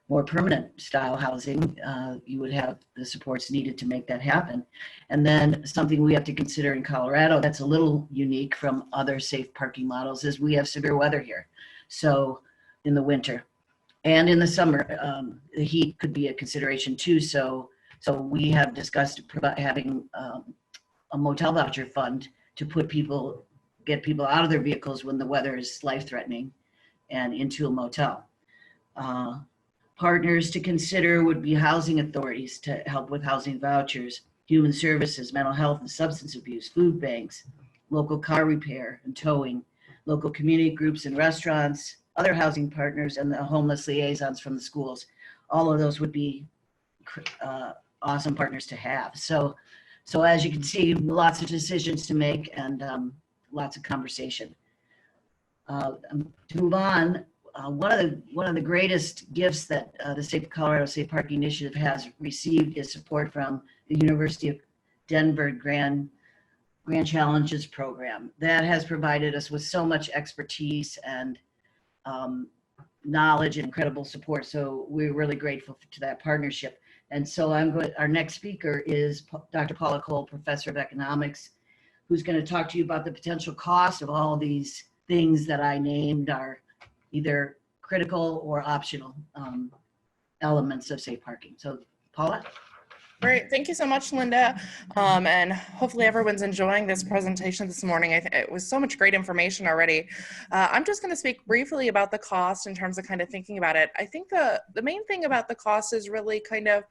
more permanent style housing, you would have the supports needed to make that happen. And then something we have to consider in Colorado that's a little unique from other safe parking models is we have severe weather here. So in the winter and in the summer, the heat could be a consideration too. So we have discussed having a motel voucher fund to get people out of their vehicles when the weather is life-threatening and into a motel. Partners to consider would be housing authorities to help with housing vouchers, human services, mental health and substance abuse, food banks, local car repair and towing, local community groups and restaurants, other housing partners, and the homeless liaisons from the schools. All of those would be awesome partners to have. So as you can see, lots of decisions to make, and lots of conversation. To move on, one of the greatest gifts that the Colorado Safe Parking Initiative has received is support from the University of Denver Grand Challenges program. That has provided us with so much expertise and knowledge and incredible support. So we're really grateful to that partnership. And so our next speaker is Dr. Paula Cole, Professor of Economics, who's going to talk to you about the potential cost of all these things that I named are either critical or optional elements of safe parking. So Paula? Great, thank you so much, Linda. And hopefully everyone's enjoying this presentation this morning. It was so much great information already. I'm just gonna speak briefly about the cost in terms of kind of thinking about it. I think the main thing about the cost is really kind of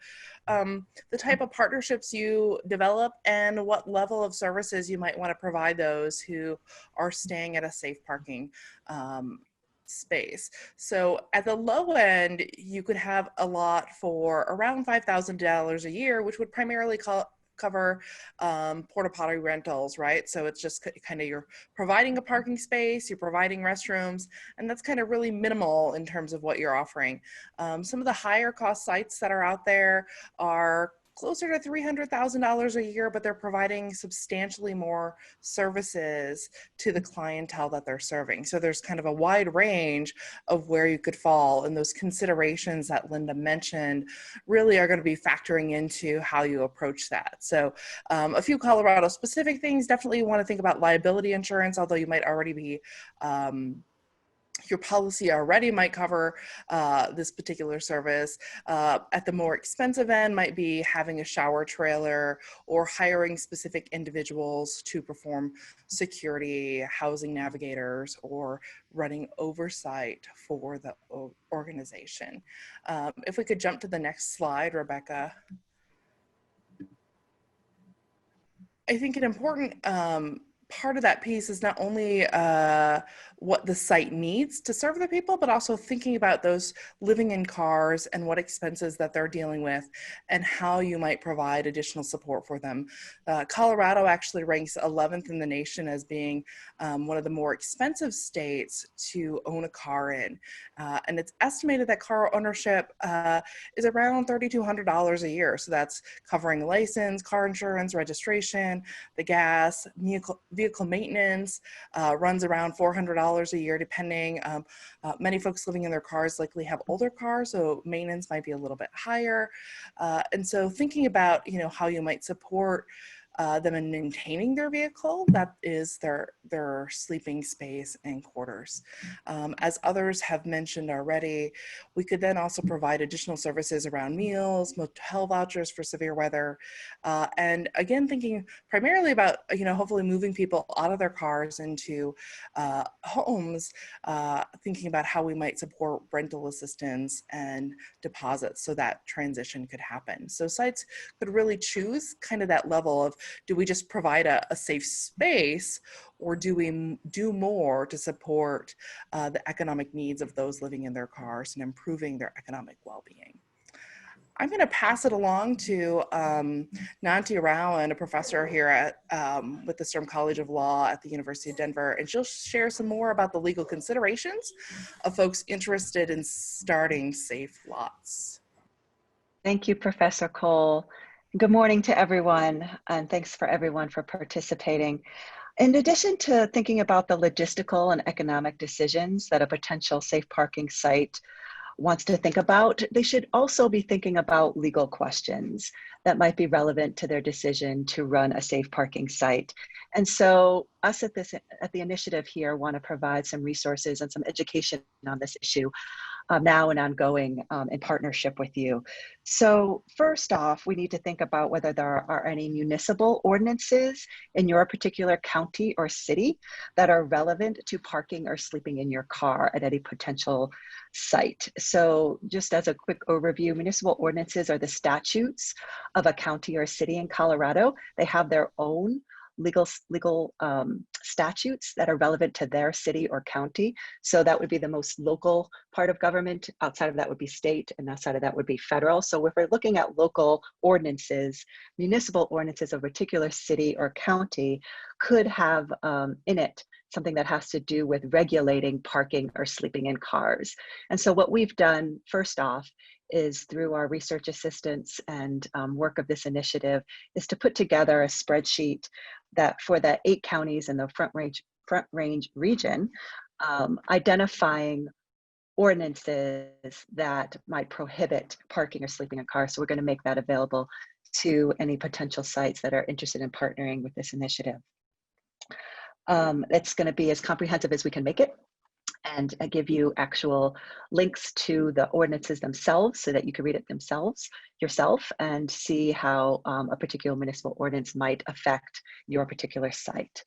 the type of partnerships you develop and what level of services you might wanna provide those who are staying at a safe parking space. So at the low end, you could have a lot for around $5,000 a year, which would primarily cover porta potty rentals, right? So it's just kind of you're providing a parking space, you're providing restrooms, and that's kind of really minimal in terms of what you're offering. Some of the higher cost sites that are out there are closer to $300,000 a year, but they're providing substantially more services to the clientele that they're serving. So there's kind of a wide range of where you could fall, and those considerations that Linda mentioned really are going to be factoring into how you approach that. So a few Colorado specific things, definitely you want to think about liability insurance, although you might already be your policy already might cover this particular service. At the more expensive end might be having a shower trailer or hiring specific individuals to perform security, housing navigators, or running oversight for the organization. If we could jump to the next slide, Rebecca. I think an important part of that piece is not only what the site needs to serve the people, but also thinking about those living in cars and what expenses that they're dealing with and how you might provide additional support for them. Colorado actually ranks 11th in the nation as being one of the more expensive states to own a car in. And it's estimated that car ownership is around $3,200 a year. So that's covering license, car insurance, registration, the gas, vehicle maintenance, runs around $400 a year depending. Many folks living in their cars likely have older cars, so maintenance might be a little bit higher. And so thinking about, how you might support them in maintaining their vehicle, that is their sleeping space and quarters. As others have mentioned already, we could then also provide additional services around meals, motel vouchers for severe weather, and again, thinking primarily about, hopefully moving people out of their cars into homes, thinking about how we might support rental assistance and deposits so that transition could happen. So sites could really choose kind of that level of, do we just provide a safe space, or do we do more to support the economic needs of those living in their cars and improving their economic well-being? I'm going to pass it along to Nanti Rowan, a professor here at with the Sturm College of Law at the University of Denver, and she'll share some more about the legal considerations of folks interested in starting safe lots. Thank you, Professor Cole. Good morning to everyone, and thanks for everyone for participating. In addition to thinking about the logistical and economic decisions that a potential safe parking site wants to think about, they should also be thinking about legal questions that might be relevant to their decision to run a safe parking site. And so us at the initiative here want to provide some resources and some education on this issue now and ongoing in partnership with you. So first off, we need to think about whether there are any municipal ordinances in your particular county or city that are relevant to parking or sleeping in your car at any potential site. So just as a quick overview, municipal ordinances are the statutes of a county or city in Colorado. They have their own legal statutes that are relevant to their city or county. So that would be the most local part of government. Outside of that would be state, and outside of that would be federal. So if we're looking at local ordinances, municipal ordinances of a particular city or county could have in it something that has to do with regulating parking or sleeping in cars. And so what we've done first off is, through our research assistance and work of this initiative, is to put together a spreadsheet that for the 8 counties in the Front Range region, identifying ordinances that might prohibit parking or sleeping in cars. So we're going to make that available to any potential sites that are interested in partnering with this initiative. It's going to be as comprehensive as we can make it, and give you actual links to the ordinances themselves so that you can read it yourself and see how a particular municipal ordinance might affect your particular site.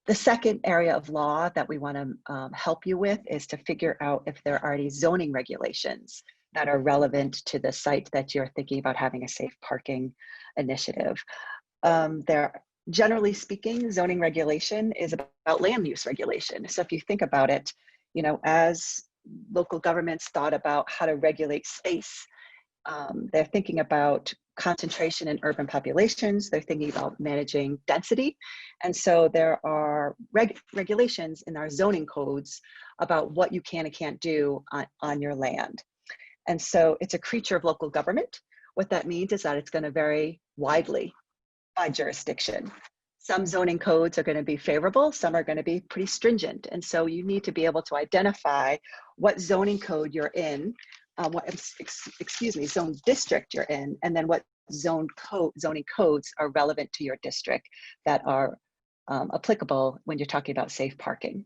The second area of law that we want to help you with is to figure out if there are any zoning regulations that are relevant to the site that you're thinking about having a safe parking initiative. Generally speaking, zoning regulation is about land use regulation. So if you think about it, as local governments thought about how to regulate space, they're thinking about concentration in urban populations. They're thinking about managing density. And so there are regulations in our zoning codes about what you can and can't do on your land. And so it's a creature of local government. What that means is that it's going to vary widely by jurisdiction. Some zoning codes are going to be favorable, some are going to be pretty stringent. And so you need to be able to identify what zoning code you're in, zone district you're in, and then what zoning codes are relevant to your district that are applicable when you're talking about safe parking.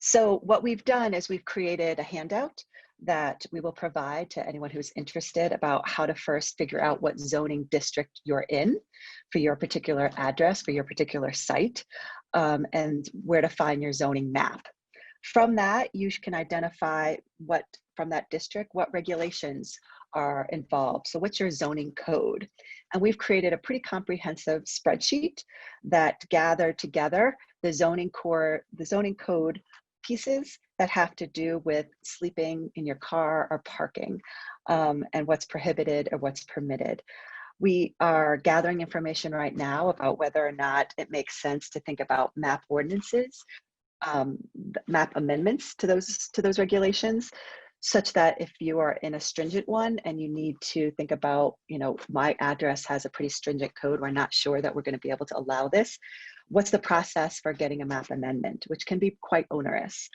So what we've done is we've created a handout that we will provide to anyone who's interested about how to first figure out what zoning district you're in for your particular address, for your particular site, and where to find your zoning map. From that, you can identify from that district, what regulations are involved. So what's your zoning code? And we've created a pretty comprehensive spreadsheet that gathered together the zoning code pieces that have to do with sleeping in your car or parking, and what's prohibited or what's permitted. We are gathering information right now about whether or not it makes sense to think about map ordinances, map amendments to those regulations, such that if you are in a stringent one and you need to think about, my address has a pretty stringent code, we're not sure that we're going to be able to allow this. What's the process for getting a map amendment, which can be quite onerous?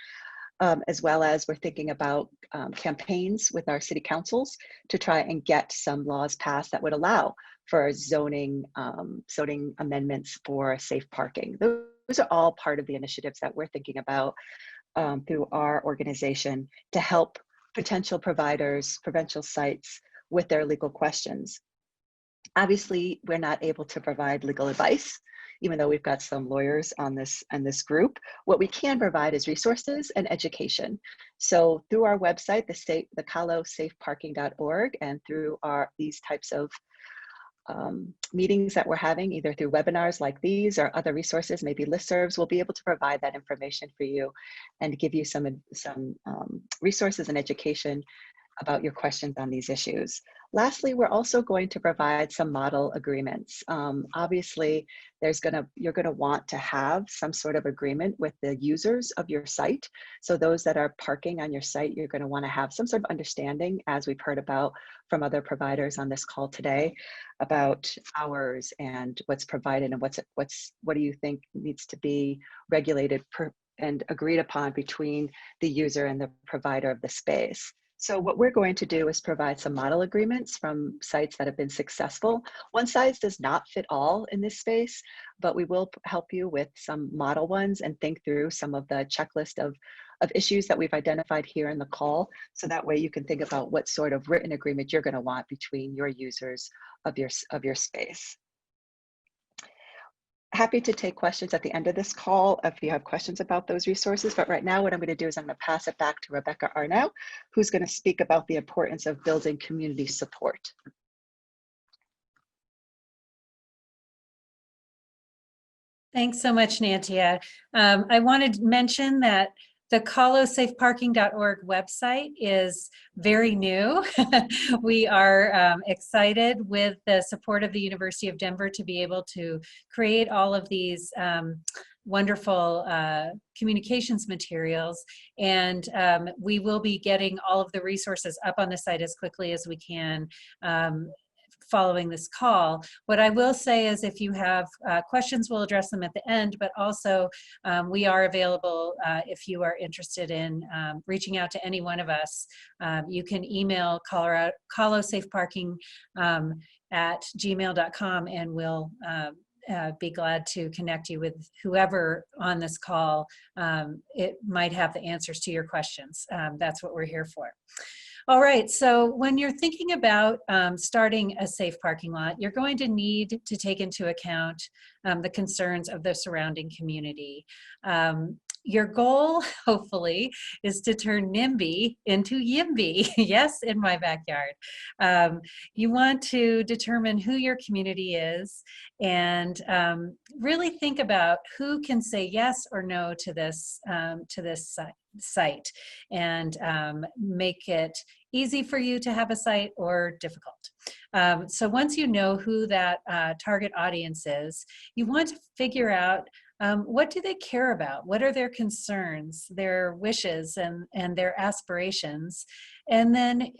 As well as we're thinking about campaigns with our city councils to try and get some laws passed that would allow for zoning amendments for safe parking. Those are all part of the initiatives that we're thinking about through our organization to help potential providers, provincial sites with their legal questions. Obviously, we're not able to provide legal advice, even though we've got some lawyers on this group. What we can provide is resources and education. So through our website, the calosafeparking.org, and through these types of meetings that we're having, either through webinars like these or other resources, maybe listservs, we'll be able to provide that information for you and give you some resources and education about your questions on these issues. Lastly, we're also going to provide some model agreements. Obviously, you're gonna want to have some sort of agreement with the users of your site. So those that are parking on your site, you're gonna wanna have some sort of understanding, as we've heard about from other providers on this call today, about hours and what's provided and what do you think needs to be regulated and agreed upon between the user and the provider of the space. So what we're going to do is provide some model agreements from sites that have been successful. One size does not fit all in this space, but we will help you with some model ones and think through some of the checklist of issues that we've identified here in the call. So that way you can think about what sort of written agreement you're going to want between your users of your space. Happy to take questions at the end of this call if you have questions about those resources. But right now, what I'm going to do is I'm going to pass it back to Rebecca Arnau, who's going to speak about the importance of building community support. Thanks so much, Nantia. I wanted to mention that the calosafeparking.org website is very new. We are excited with the support of the University of Denver to be able to create all of these wonderful communications materials. And we will be getting all of the resources up on the site as quickly as we can following this call. What I will say is if you have questions, we'll address them at the end, but also we are available if you are interested in reaching out to any one of us. You can email calosafeparking at gmail.com and we'll be glad to connect you with whoever on this call it might have the answers to your questions. That's what we're here for. All right, so when you're thinking about starting a safe parking lot, you're going to need to take into account the concerns of the surrounding community. Your goal, hopefully, is to turn NIMBY into YIMBY. Yes, in my backyard. You want to determine who your community is and really think about who can say yes or no to this site and make it easy for you to have a site or difficult. So once you know who that target audience is, you want to figure out what do they care about? What are their concerns, their wishes, and their aspirations? And then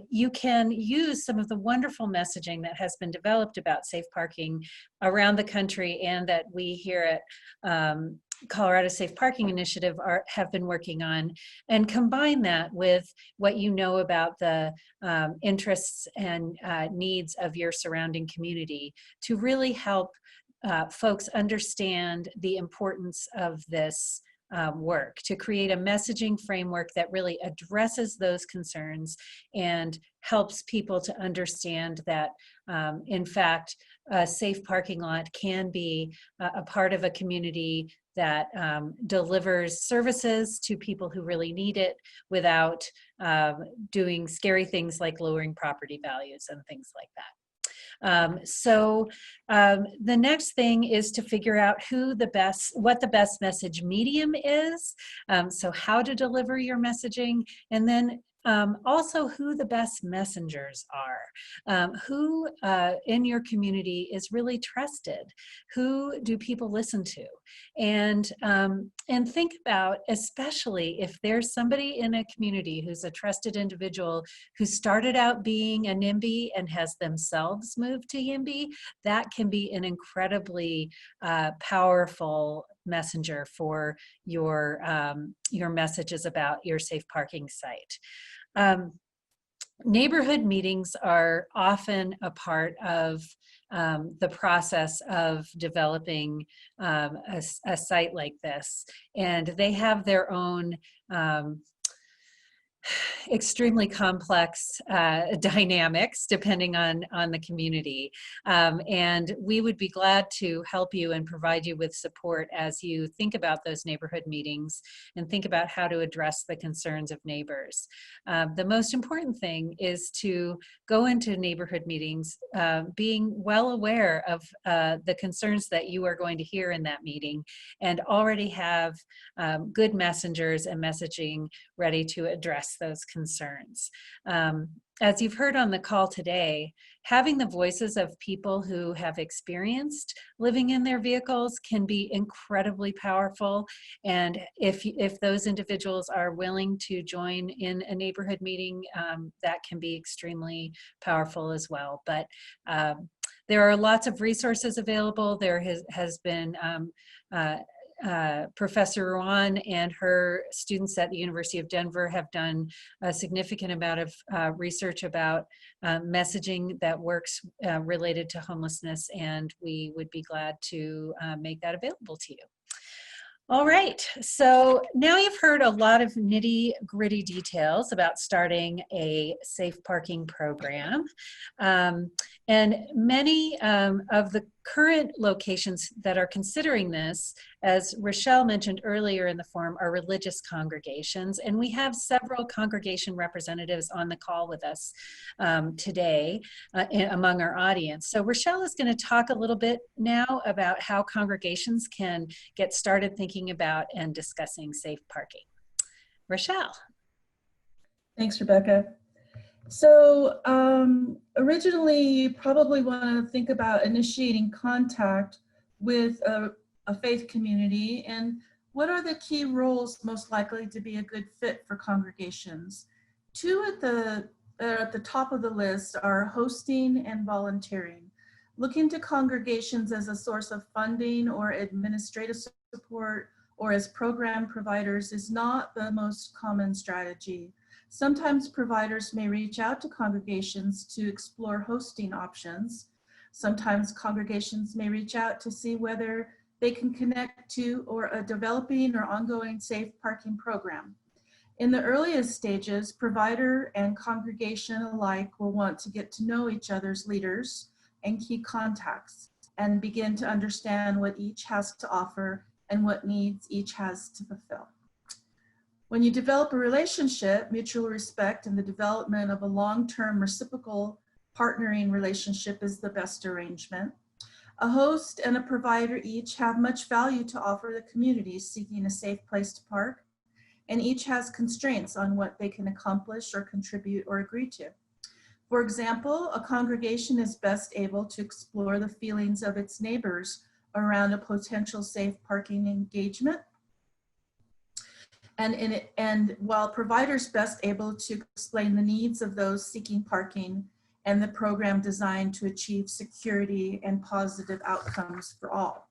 you can use some of the wonderful messaging that has been developed about safe parking around the country and that we here at Colorado Safe Parking Initiative have been working on, and combine that with what you know about the interests and needs of your surrounding community to really help folks understand the importance of this work, to create a messaging framework that really addresses those concerns and helps people to understand that, in fact, a safe parking lot can be a part of a community that delivers services to people who really need it without doing scary things like lowering property values and things like that. The next thing is to figure out what the best message medium is, so how to deliver your messaging, and then also who the best messengers are, who in your community is really trusted, who do people listen to, and think about, especially if there's somebody in a community who's a trusted individual who started out being a NIMBY and has themselves moved to YIMBY, that can be an incredibly powerful messenger for your messages about your safe parking site. Neighborhood meetings are often a part of the process of developing a site like this, and they have their own extremely complex dynamics depending on the community. And we would be glad to help you and provide you with support as you think about those neighborhood meetings and think about how to address the concerns of neighbors. The most important thing is to go into neighborhood meetings being well aware of the concerns that you are going to hear in that meeting and already have good messengers and messaging ready to address those concerns. As you've heard on the call today, having the voices of people who have experienced living in their vehicles can be incredibly powerful. And if those individuals are willing to join in a neighborhood meeting, that can be extremely powerful as well. But there are lots of resources available. There has been Professor Ruan and her students at the University of Denver have done a significant amount of research about messaging that works related to homelessness, and we would be glad to make that available to you. All right, so now you've heard a lot of nitty-gritty details about starting a safe parking program. And many of the current locations that are considering this, as Rochelle mentioned earlier in the forum, are religious congregations. And we have several congregation representatives on the call with us today among our audience. So Rochelle is going to talk a little bit now about how congregations can get started thinking about and discussing safe parking. Rochelle. Thanks, Rebecca. So originally, you probably want to think about initiating contact with a faith community, and what are the key roles most likely to be a good fit for congregations? Two at the top of the list are hosting and volunteering. Looking to congregations as a source of funding or administrative support or as program providers is not the most common strategy. Sometimes providers may reach out to congregations to explore hosting options. Sometimes congregations may reach out to see whether they can connect to or a developing or ongoing safe parking program. In the earliest stages, provider and congregation alike will want to get to know each other's leaders and key contacts and begin to understand what each has to offer and what needs each has to fulfill. When you develop a relationship, mutual respect and the development of a long-term reciprocal partnering relationship is the best arrangement. A host and a provider each have much value to offer the community seeking a safe place to park, and each has constraints on what they can accomplish or contribute or agree to. For example, a congregation is best able to explore the feelings of its neighbors around a potential safe parking engagement. And while providers best able to explain the needs of those seeking parking and the program designed to achieve security and positive outcomes for all.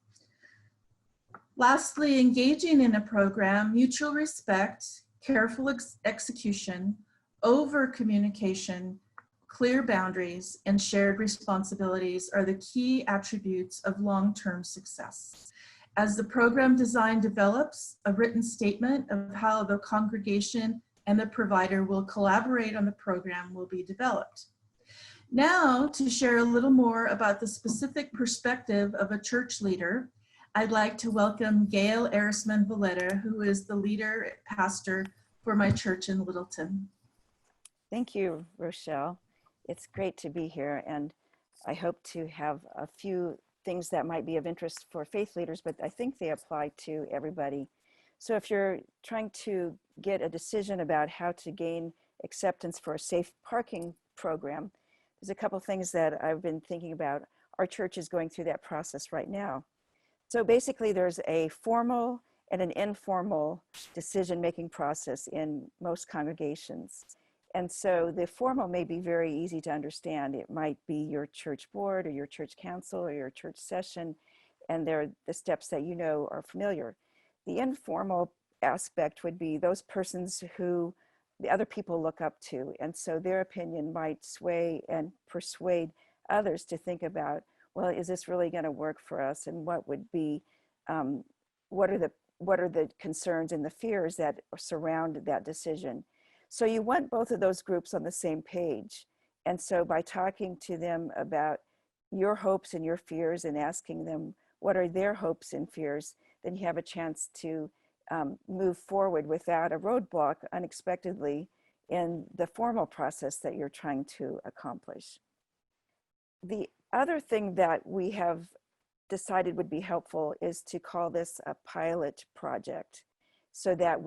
Lastly, engaging in a program, mutual respect, careful execution, over communication, clear boundaries, and shared responsibilities are the key attributes of long-term success. As the program design develops, a written statement of how the congregation and the provider will collaborate on the program will be developed. Now, to share a little more about the specific perspective of a church leader, I'd like to welcome Gail Arisman Valletta, who is the leader pastor for my church in Littleton. Thank you, Rochelle. It's great to be here, and I hope to have a few things that might be of interest for faith leaders, but I think they apply to everybody. So if you're trying to get a decision about how to gain acceptance for a safe parking program, there's a couple things that I've been thinking about. Our church is going through that process right now. So basically there's a formal and an informal decision-making process in most congregations. And so the formal may be very easy to understand. It might be your church board or your church council or your church session, and they're the steps that you know are familiar. The informal aspect would be those persons who the other people look up to, and so their opinion might sway and persuade others to think about, well, is this really going to work for us, and what would be, what are the concerns and the fears that surround that decision? So you want both of those groups on the same page. And so by talking to them about your hopes and your fears and asking them what are their hopes and fears, then you have a chance to move forward without a roadblock unexpectedly in the formal process that you're trying to accomplish. The other thing that we have decided would be helpful is to call this a pilot project, so that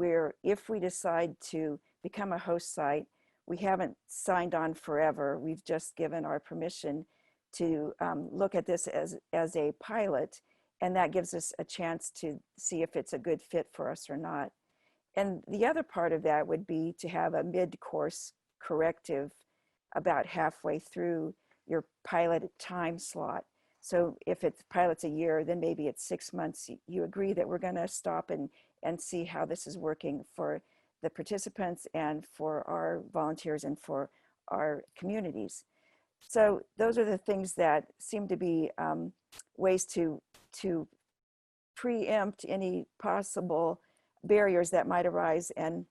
if we decide to become a host site, we haven't signed on forever. We've just given our permission to look at this as a pilot, and that gives us a chance to see if it's a good fit for us or not. And the other part of that would be to have a mid-course corrective about halfway through your pilot time slot. So if it's pilot's a year, then maybe it's 6 months. You agree that we're going to stop and see how this is working for the participants and for our volunteers and for our communities. So those are the things that seem to be ways to preempt any possible barriers that might arise and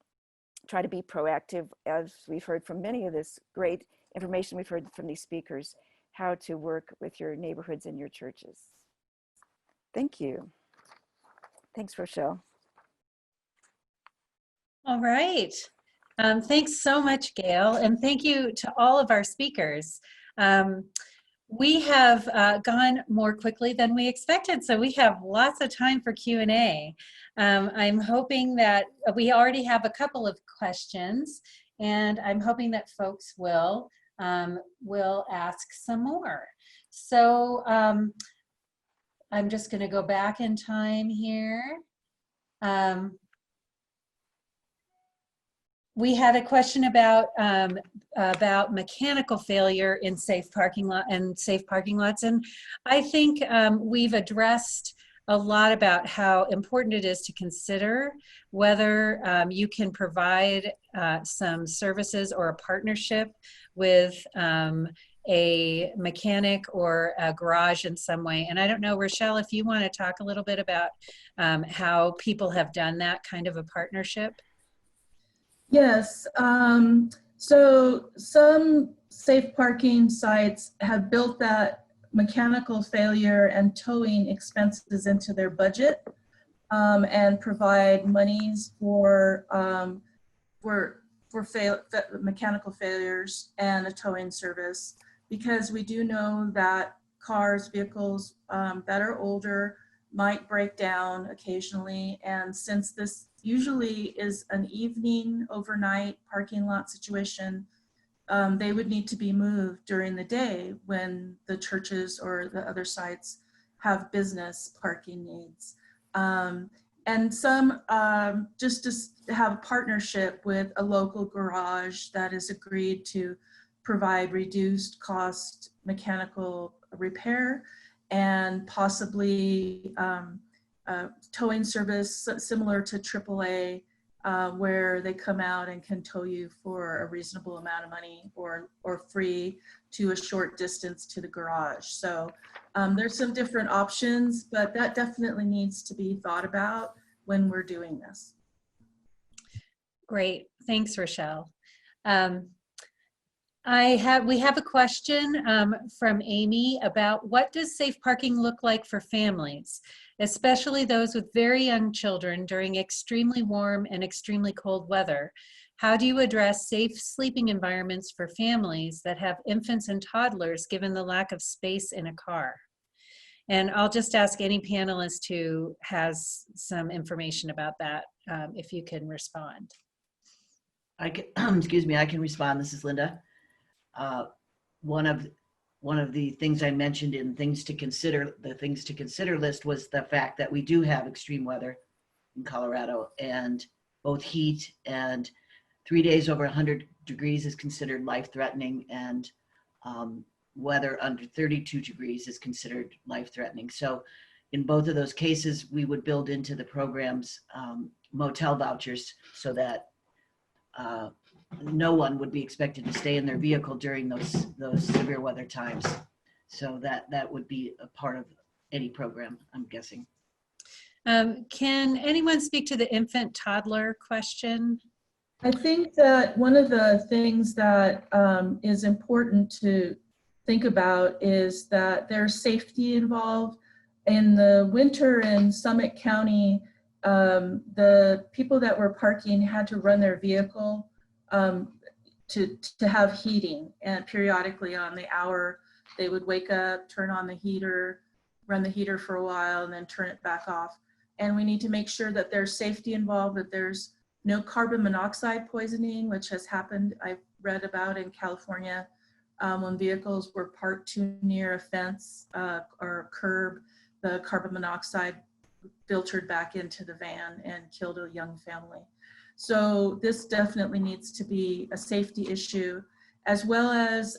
try to be proactive, as we've heard from many of this great information we've heard from these speakers, how to work with your neighborhoods and your churches. Thank you. Thanks, Rochelle. All right. Thanks so much, Gail, and thank you to all of our speakers. We have gone more quickly than we expected, so we have lots of time for Q&A. I'm hoping that we already have a couple of questions, and I'm hoping that folks will ask some more. So I'm just going to go back in time here. We had a question about mechanical failure in safe parking lots, and I think we've addressed a lot about how important it is to consider whether you can provide some services or a partnership with a mechanic or a garage in some way. And I don't know, Rochelle, if you want to talk a little bit about how people have done that kind of a partnership. Yes, so some safe parking sites have built that mechanical failure and towing expenses into their budget. and provide monies for mechanical failures and a towing service, because we do know that vehicles that are older might break down occasionally. And since this usually is an evening, overnight parking lot situation, they would need to be moved during the day when the churches or the other sites have business parking needs. And some just to have a partnership with a local garage that is agreed to provide reduced cost mechanical repair and possibly towing service similar to AAA, where they come out and can tow you for a reasonable amount of money or free to a short distance to the garage. So there's some different options, but that definitely needs to be thought about when we're doing this. Great, thanks, Rochelle. We have a question from Amy about what does safe parking look like for families, especially those with very young children during extremely warm and extremely cold weather. How do you address safe sleeping environments for families that have infants and toddlers given the lack of space in a car? And I'll just ask any panelist who has some information about that if you can respond. I can, excuse me, I can respond. This is Linda. One of the things I mentioned in things to consider, the things to consider list, was the fact that we do have extreme weather in Colorado, and both heat and 3 days over 100 degrees is considered life-threatening, and weather under 32 degrees is considered life-threatening. So in both of those cases, we would build into the programs motel vouchers so that no one would be expected to stay in their vehicle during those severe weather times. So that would be a part of any program, I'm guessing. Can anyone speak to the infant toddler question? I think that one of the things that is important to think about is that there's safety involved. In the winter in Summit County, the people that were parking had to run their vehicle to have heating, and periodically on the hour they would wake up, turn on the heater, run the heater for a while, and then turn it back off. And we need to make sure that there's safety involved, that there's no carbon monoxide poisoning, which has happened, I've read about in California, when vehicles were parked too near a fence or a curb, the carbon monoxide filtered back into the van and killed a young family. So this definitely needs to be a safety issue, as well as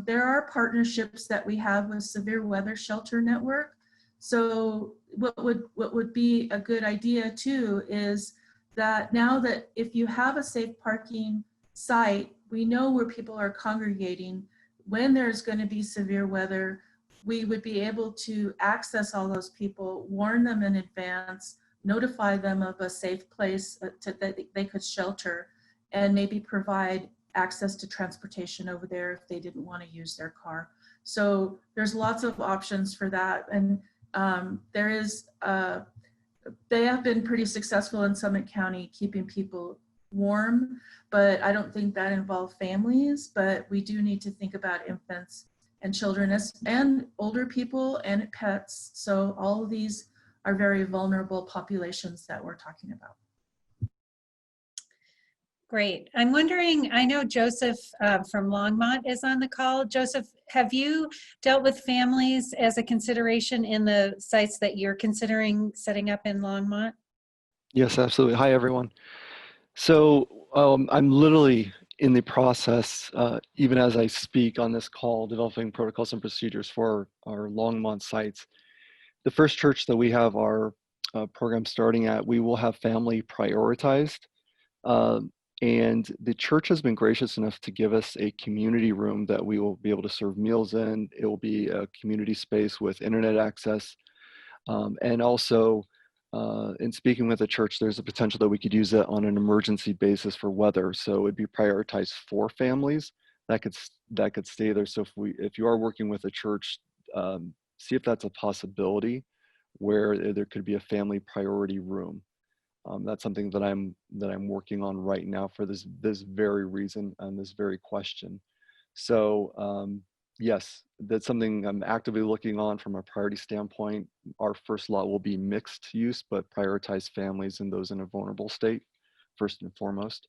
there are partnerships that we have with Severe Weather Shelter Network. So what would be a good idea too is that now that if you have a safe parking site, we know where people are congregating. When there's going to be severe weather, we would be able to access all those people, warn them in advance, notify them of a safe place that they could shelter, and maybe provide access to transportation over there if they didn't want to use their car. So there's lots of options for that. And they have been pretty successful in Summit County keeping people warm, but I don't think that involves families. But we do need to think about infants and children and older people and pets. So all of these are very vulnerable populations that we're talking about. Great. I'm wondering, I know Joseph from Longmont is on the call. Joseph, have you dealt with families as a consideration in the sites that you're considering setting up in Longmont? Yes, absolutely. Hi, everyone. So I'm literally in the process, even as I speak on this call, developing protocols and procedures for our Longmont sites. The first church that we have our program starting at, we will have family prioritized. And the church has been gracious enough to give us a community room that we will be able to serve meals in. It will be a community space with internet access. And also, in speaking with the church, there's a potential that we could use it on an emergency basis for weather. So it'd be prioritized for families that could stay there. So if you are working with a church, see if that's a possibility where there could be a family priority room. That's something that I'm working on right now for this very reason and this very question. So yes, that's something I'm actively looking on from a priority standpoint. Our first lot will be mixed use, but prioritize families and those in a vulnerable state first and foremost.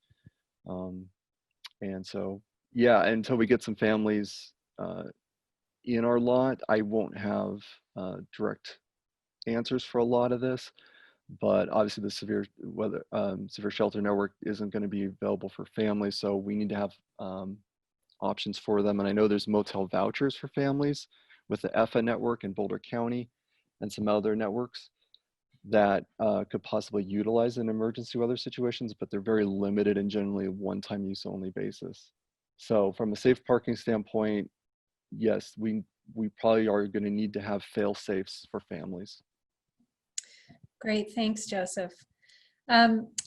And so, yeah, until we get some families in our lot, I won't have direct answers for a lot of this. But obviously, the severe shelter network isn't going to be available for families, so we need to have options for them. And I know there's motel vouchers for families with the EFA network in Boulder County and some other networks that could possibly utilize in emergency weather situations, but they're very limited and generally a one-time use only basis. So from a safe parking standpoint, yes, we probably are going to need to have fail safes for families. Great, thanks, Joseph.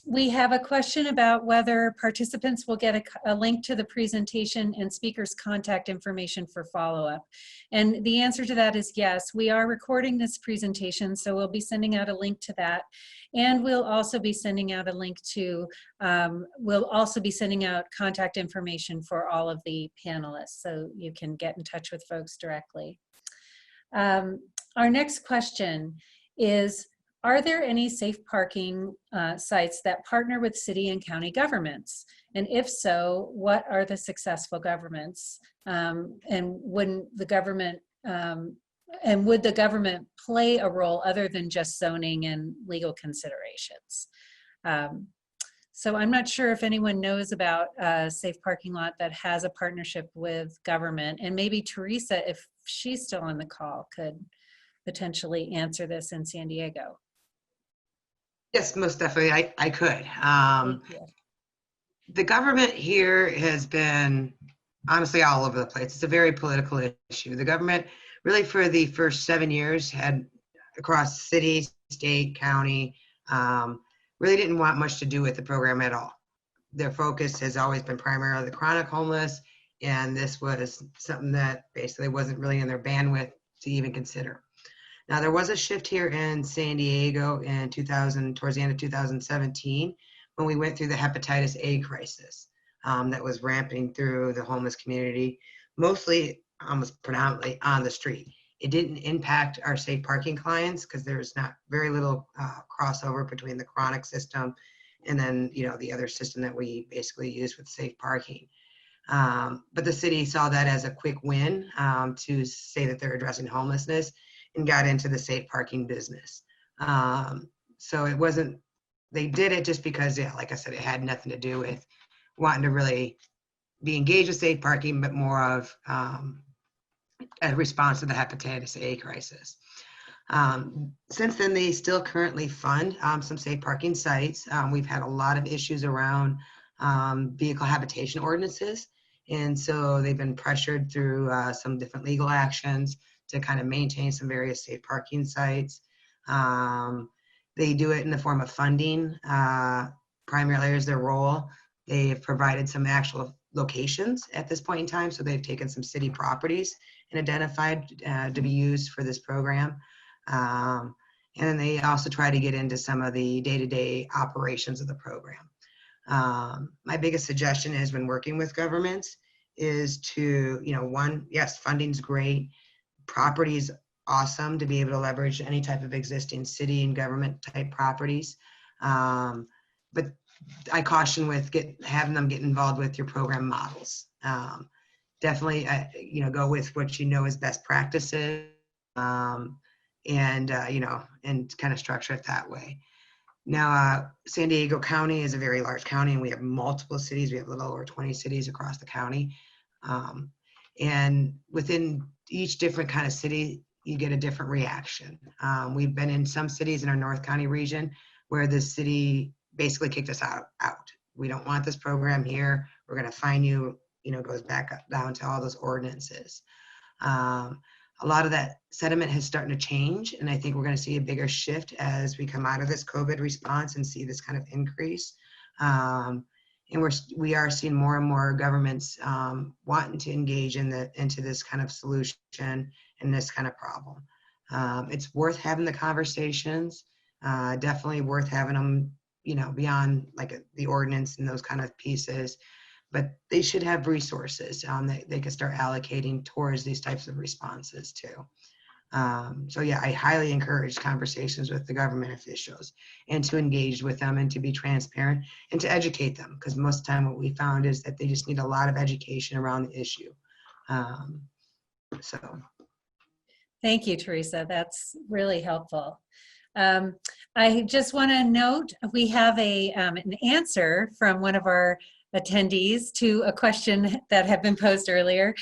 We have a question about whether participants will get a link to the presentation and speakers' contact information for follow-up. And the answer to that is yes. We are recording this presentation, so we'll be sending out a link to that. And we'll also be sending out a link to, we'll also be sending out contact information for all of the panelists, so you can get in touch with folks directly. Our next question is, are there any safe parking sites that partner with city and county governments? And if so, what are the successful governments? And would the government play a role other than just zoning and legal considerations? So I'm not sure if anyone knows about a safe parking lot that has a partnership with government, and maybe Teresa, if she's still on the call, could potentially answer this in San Diego. Yes, most definitely, I could. The government here has been honestly all over the place. It's a very political issue. The government really for the first 7 years had across city, state, county, really didn't want much to do with the program at all. Their focus has always been primarily the chronic homeless, and this was something that basically wasn't really in their bandwidth to even consider. Now, there was a shift here in San Diego in towards the end of 2017, when we went through the hepatitis A crisis that was ramping through the homeless community, mostly almost predominantly on the street. It didn't impact our safe parking clients because there's not very little crossover between the chronic system and then, you know, the other system that we basically use with safe parking. But the city saw that as a quick win to say that they're addressing homelessness, and got into the safe parking business. So it wasn't, they did it just because, yeah, like I said, it had nothing to do with wanting to really be engaged with safe parking, but more of a response to the hepatitis A crisis. Since then, they still currently fund some safe parking sites. We've had a lot of issues around vehicle habitation ordinances. And so they've been pressured through some different legal actions to kind of maintain some various safe parking sites. They do it in the form of funding, primarily as their role. They've provided some actual locations at this point in time. So they've taken some city properties and identified to be used for this program. And then they also try to get into some of the day-to-day operations of the program. My biggest suggestion is when working with governments is to, you know, one, yes, funding's great. Property is awesome to be able to leverage any type of existing city and government type properties. But I caution with having them get involved with your program models. Definitely, you know, go with what you know is best practices, and you know, and kind of structure it that way. Now, San Diego County is a very large county, and we have multiple cities. We have a little over 20 cities across the county. And within each different kind of city, you get a different reaction. We've been in some cities in our North County region where the city basically kicked us out. We don't want this program here. We're going to fine you. You know, goes back up, down to all those ordinances. A lot of that sentiment has started to change, and I think we're going to see a bigger shift as we come out of this COVID response and see this kind of increase. And we are seeing more and more governments wanting to engage into this kind of solution and this kind of problem. It's worth having the conversations, definitely worth having them, beyond like the ordinance and those kind of pieces. But they should have resources that they can start allocating towards these types of responses too. So yeah, I highly encourage conversations with the government officials and to engage with them and to be transparent and to educate them, because most of the time what we found is that they just need a lot of education around the issue. So. Thank you, Teresa. That's really helpful. I just want to note we have an answer from one of our attendees to a question that had been posed earlier.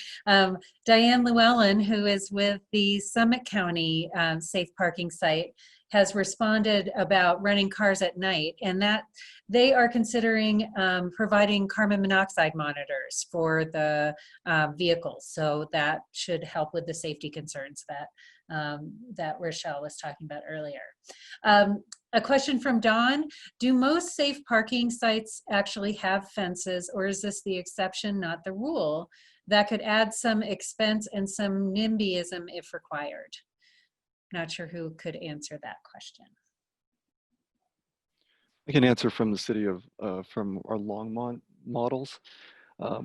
Diane Llewellyn, who is with the Summit County Safe Parking Site, has responded about running cars at night, and that they are considering providing carbon monoxide monitors for the vehicles. So that should help with the safety concerns that Rochelle was talking about earlier. A question from Dawn: do most safe parking sites actually have fences, or is this the exception, not the rule? That could add some expense and some NIMBYism if required. Not sure who could answer that question. I can answer from the city of, from our Longmont models.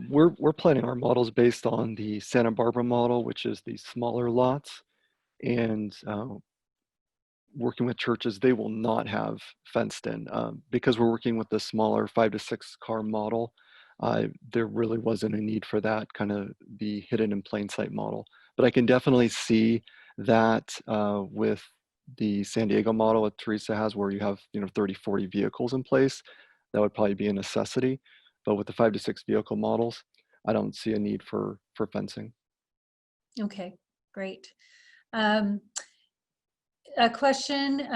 We're planning our models based on the Santa Barbara model, which is the smaller lots, and working with churches, they will not have fenced in. Because we're working with the smaller 5 to 6 car model, there really wasn't a need for that, kind of the hidden in plain sight model. But I can definitely see that with the San Diego model that Teresa has, where you have 30, 40 vehicles in place, that would probably be a necessity. But with the 5 to 6 vehicle models, I don't see a need for fencing. Okay, great. A question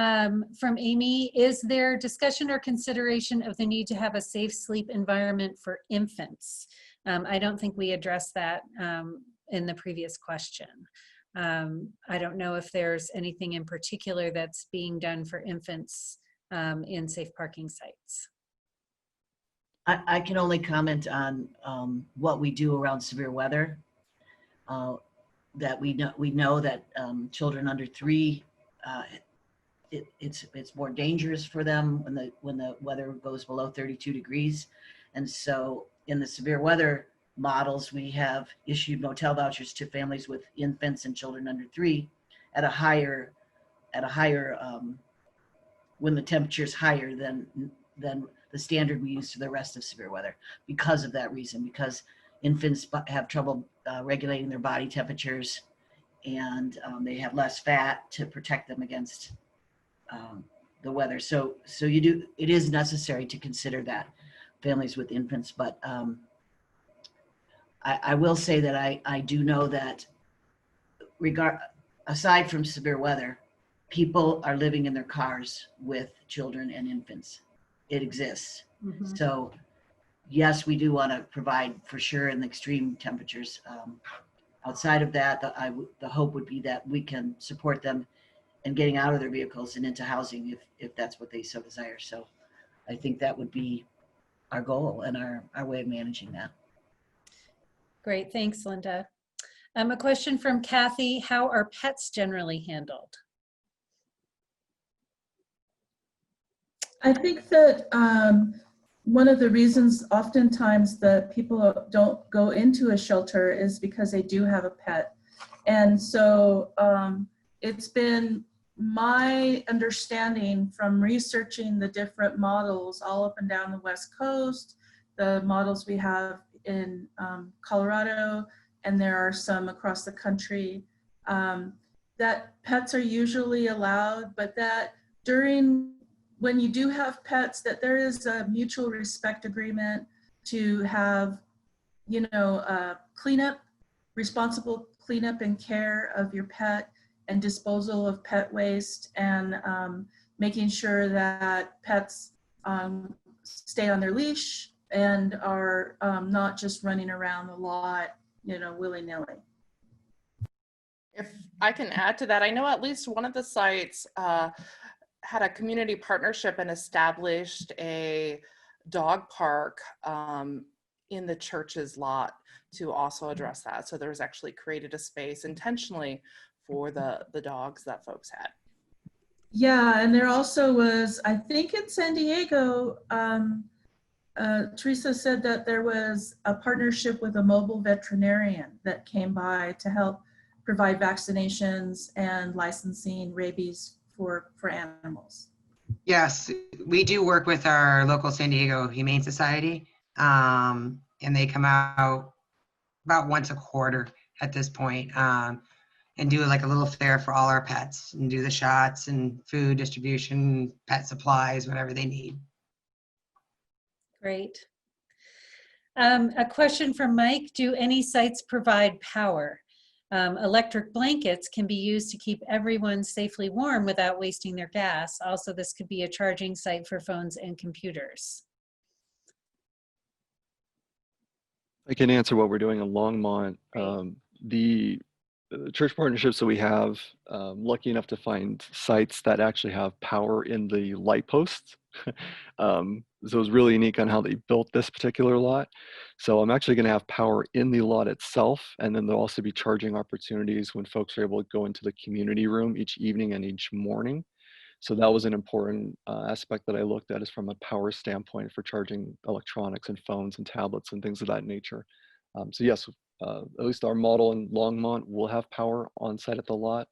from Amy: is there discussion or consideration of the need to have a safe sleep environment for infants? I don't think we addressed that in the previous question. I don't know if there's anything in particular that's being done for infants in safe parking sites. I can only comment on what we do around severe weather. That we know that children under 3, it's more dangerous for them when the weather goes below 32 degrees, and so in the severe weather models, we have issued motel vouchers to families with infants and children under 3 at a higher when the temperature is higher than the standard we use for the rest of severe weather, because of that reason, because infants have trouble regulating their body temperatures, and they have less fat to protect them against the weather. So it is necessary to consider that families with infants, but I will say that I do know that aside from severe weather, people are living in their cars with children and infants. It exists. Mm-hmm. So yes, we do want to provide for sure in the extreme temperatures. Outside of that, the hope would be that we can support them in getting out of their vehicles and into housing if that's what they so desire. So I think that would be our goal and our way of managing that. Great, thanks, Linda. A question from Kathy: how are pets generally handled? I think that one of the reasons oftentimes that people don't go into a shelter is because they do have a pet. And so it's been my understanding from researching the different models all up and down the West Coast, the models we have in Colorado, and there are some across the country, that pets are usually allowed, but that when you do have pets, that there is a mutual respect agreement to have, responsible cleanup and care of your pet and disposal of pet waste, and making sure that pets stay on their leash and are not just running around the lot, willy-nilly. If I can add to that, I know at least one of the sites had a community partnership and established a dog park in the church's lot to also address that. So there was actually created a space intentionally for the dogs that folks had. Yeah, and there also was, I think in San Diego, Teresa said that there was a partnership with a mobile veterinarian that came by to help provide vaccinations and licensing rabies for animals. Yes, we do work with our local San Diego Humane Society, and they come out about once a quarter at this point, and do like a little fair for all our pets and do the shots and food distribution, pet supplies, whatever they need. Great. A question from Mike. Do any sites provide power? Electric blankets can be used to keep everyone safely warm without wasting their gas. Also, this could be a charging site for phones and computers. I can answer what we're doing in Longmont. The church partnerships that we have, lucky enough to find sites that actually have power in the light posts. So it was really unique on how they built this particular lot. So I'm actually going to have power in the lot itself, and then there'll also be charging opportunities when folks are able to go into the community room each evening and each morning. So that was an important aspect that I looked at, is from a power standpoint for charging electronics and phones and tablets and things of that nature. So yes, at least our model in Longmont will have power on site at the lot.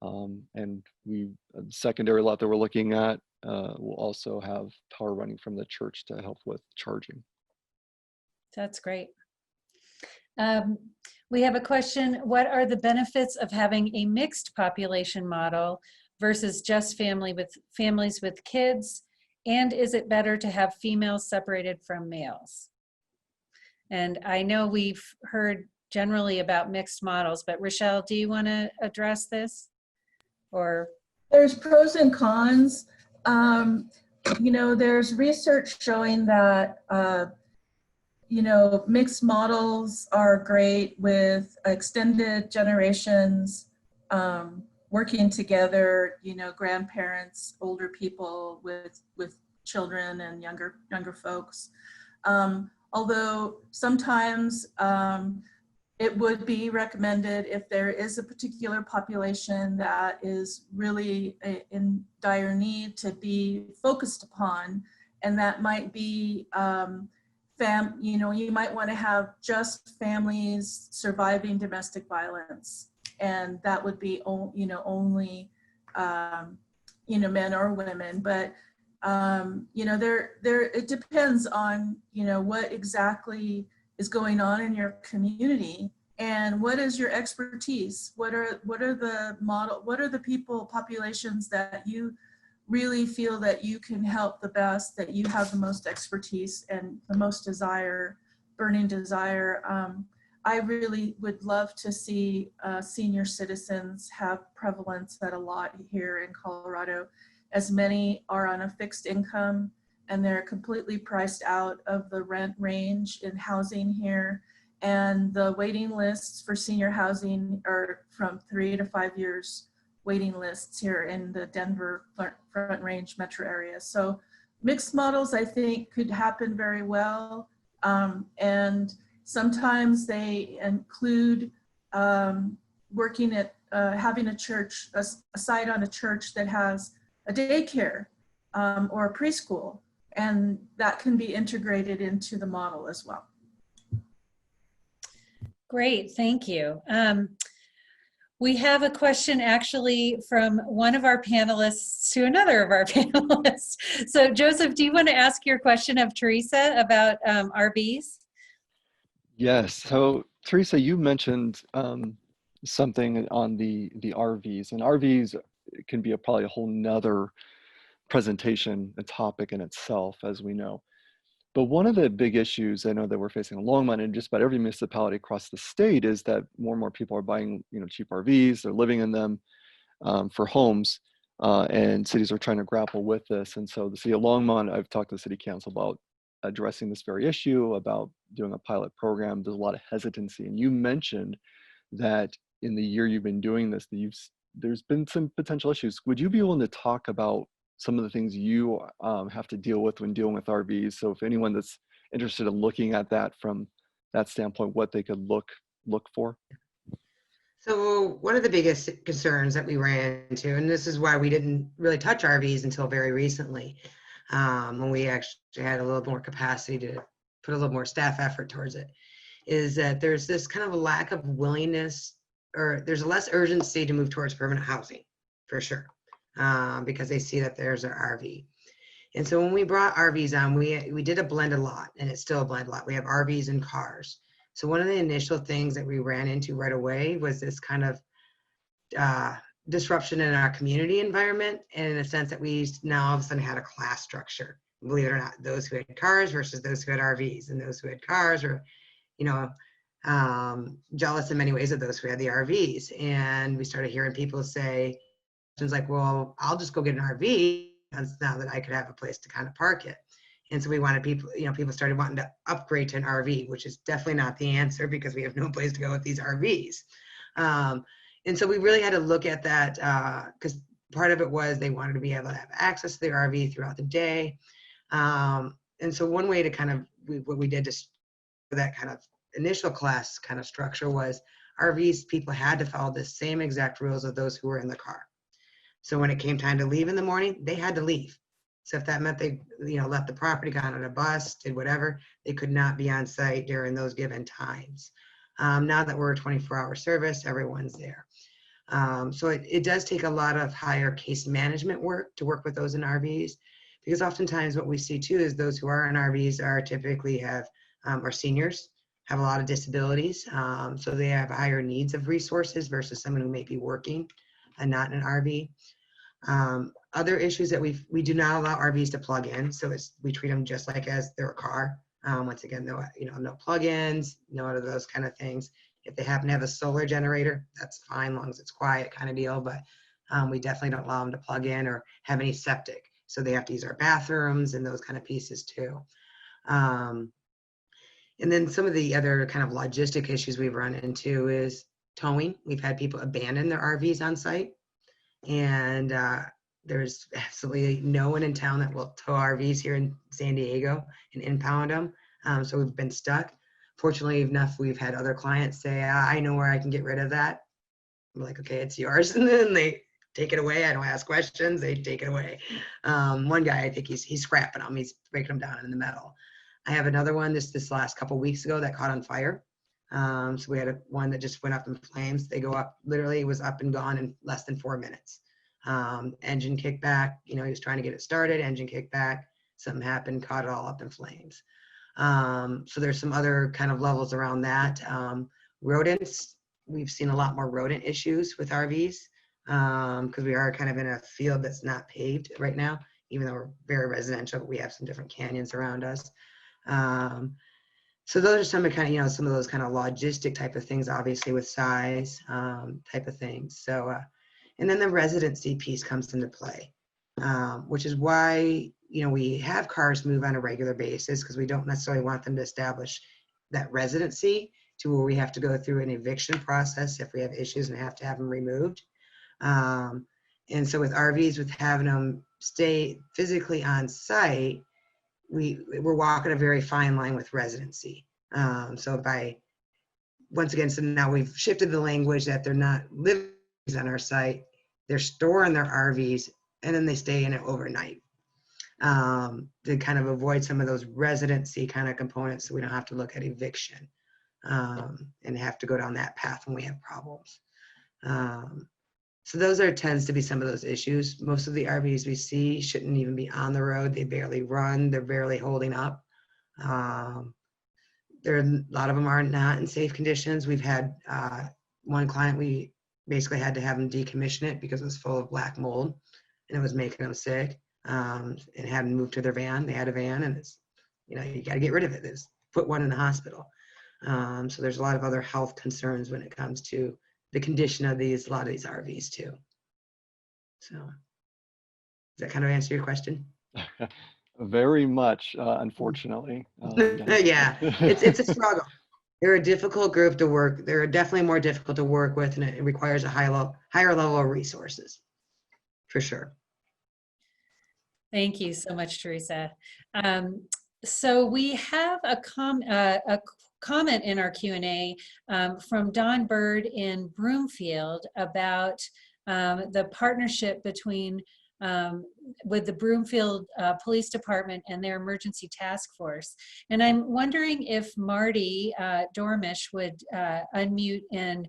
And the secondary lot that we're looking at will also have power running from the church to help with charging. That's great. We have a question. What are the benefits of having a mixed population model versus just families with kids? And is it better to have females separated from males? And I know we've heard generally about mixed models, but Rochelle, do you want to address this? Or there's pros and cons. There's research showing that mixed models are great with extended generations working together, grandparents, older people with children and younger folks. Although sometimes it would be recommended if there is a particular population that is really in dire need to be focused upon, and that might be you might want to have just families surviving domestic violence, and that would be only men or women. But it depends on what exactly is going on in your community, and what is your expertise. What are the populations that you really feel that you can help the best, that you have the most expertise and the most burning desire. I really would love to see senior citizens have prevalence at a lot here in Colorado, as many are on a fixed income and they're completely priced out of the rent range in housing here. And the waiting lists for senior housing are from 3 to 5 years waiting lists here in the Denver Front Range metro area. So mixed models, I think, could happen very well. And sometimes they include working at having a church, a site on a church that has a daycare or a preschool, and that can be integrated into the model as well. Great, thank you. We have a question actually from one of our panelists to another of our panelists. So Joseph, do you want to ask your question of Teresa about RVs? Yes, so Teresa, you mentioned something on the RVs, and RVs can be probably a whole nother presentation, a topic in itself, as we know. But one of the big issues I know that we're facing in Longmont and just about every municipality across the state is that more and more people are buying, cheap RVs. They're living in them for homes, and cities are trying to grapple with this. And so the city of Longmont, I've talked to the city council about addressing this very issue, about doing a pilot program. There's a lot of hesitancy, and you mentioned that in the year you've been doing this, there's been some potential issues. Would you be willing to talk about some of the things you have to deal with when dealing with RVs? So if anyone that's interested in looking at that from that standpoint, what they could look for? So one of the biggest concerns that we ran into, and this is why we didn't really touch RVs until very recently, when we actually had a little more capacity to put a little more staff effort towards it, is that there's this kind of a lack of willingness, or there's a less urgency to move towards permanent housing, for sure, because they see that there's an RV. And so when we brought RVs on, we did a blended lot, and it's still a blended lot. We have RVs and cars. So one of the initial things that we ran into right away was this kind of disruption in our community environment, and in a sense that we now all of a sudden had a class structure. Believe it or not, those who had cars versus those who had RVs, and those who had cars were, you know, jealous in many ways of those who had the RVs. And we started hearing people say things like, well, I'll just go get an RV now that I could have a place to kind of park it. And so we wanted people, people started wanting to upgrade to an RV, which is definitely not the answer because we have no place to go with these RVs. And so we really had to look at that because part of it was they wanted to be able to have access to their RV throughout the day. And so one way to kind of, what we did to that kind of initial class kind of structure was RVs, people had to follow the same exact rules of those who were in the car. So when it came time to leave in the morning, they had to leave. So if that meant they, left the property, got on a bus, did whatever, they could not be on site during those given times. Now that we're a 24-hour service, everyone's there. So it does take a lot of higher case management work to work with those in RVs, because oftentimes what we see too is those who are in RVs are typically are seniors, have a lot of disabilities, so they have higher needs of resources versus someone who may be working and not in an RV. Other issues that we do not allow RVs to plug in, so we treat them just like as they're a car. Once again, no plug-ins, no of those kind of things. If they happen to have a solar generator, that's fine, as long as it's quiet kind of deal. But we definitely don't allow them to plug in or have any septic, so they have to use our bathrooms and those kind of pieces too. And then some of the other kind of logistic issues we've run into is towing. We've had people abandon their RVs on site, and there's absolutely no one in town that will tow RVs here in San Diego and impound them. So we've been stuck. Fortunately enough, we've had other clients say, I know where I can get rid of that. I'm like, okay, it's yours. And then they take it away. I don't ask questions. They take it away. One guy, I think he's scrapping them. He's breaking them down in the metal. I have another one this last couple weeks ago that caught on fire. So we had one that just went up in flames. They go up, literally it was up and gone in less than 4 minutes. Engine kickback, he was trying to get it started, engine kickback, something happened, caught it all up in flames. So there's some other kind of levels around that. Rodents, we've seen a lot more rodent issues with RVs because we are kind of in a field that's not paved right now, even though we're very residential, but we have some different canyons around us. So those are some of kind of, some of those kind of logistic type of things, obviously with size type of things. So, and then the residency piece comes into play, which is why, we have cars move on a regular basis because we don't necessarily want them to establish that residency to where we have to go through an eviction process if we have issues and have to have them removed. And so with RVs, with having them stay physically on site, we're walking a very fine line with residency. So once again, so now we've shifted the language that they're not living on our site, they're storing their RVs and then they stay in it overnight to kind of avoid some of those residency kind of components, so we don't have to look at eviction and have to go down that path when we have problems. So those tends to be some of those issues. Most of the RVs we see shouldn't even be on the road. They barely run. They're barely holding up. A lot of them are not in safe conditions. We've had one client, we basically had to have them decommission it because it was full of black mold and it was making them sick, and had them moved to their van. They had a van and it's, you got to get rid of it. There's put one in the hospital. So there's a lot of other health concerns when it comes to the condition of a lot of these RVs too. So does that kind of answer your question? Very much, unfortunately. Yeah, it's a struggle. They're a difficult group to work. They're definitely more difficult to work with, and it requires a higher level of resources, for sure. Thank you so much, Teresa. So we have a comment in our Q&A from Don Bird in Broomfield about the partnership between with the Broomfield Police Department and their emergency task force. And I'm wondering if Marty Dormish would unmute and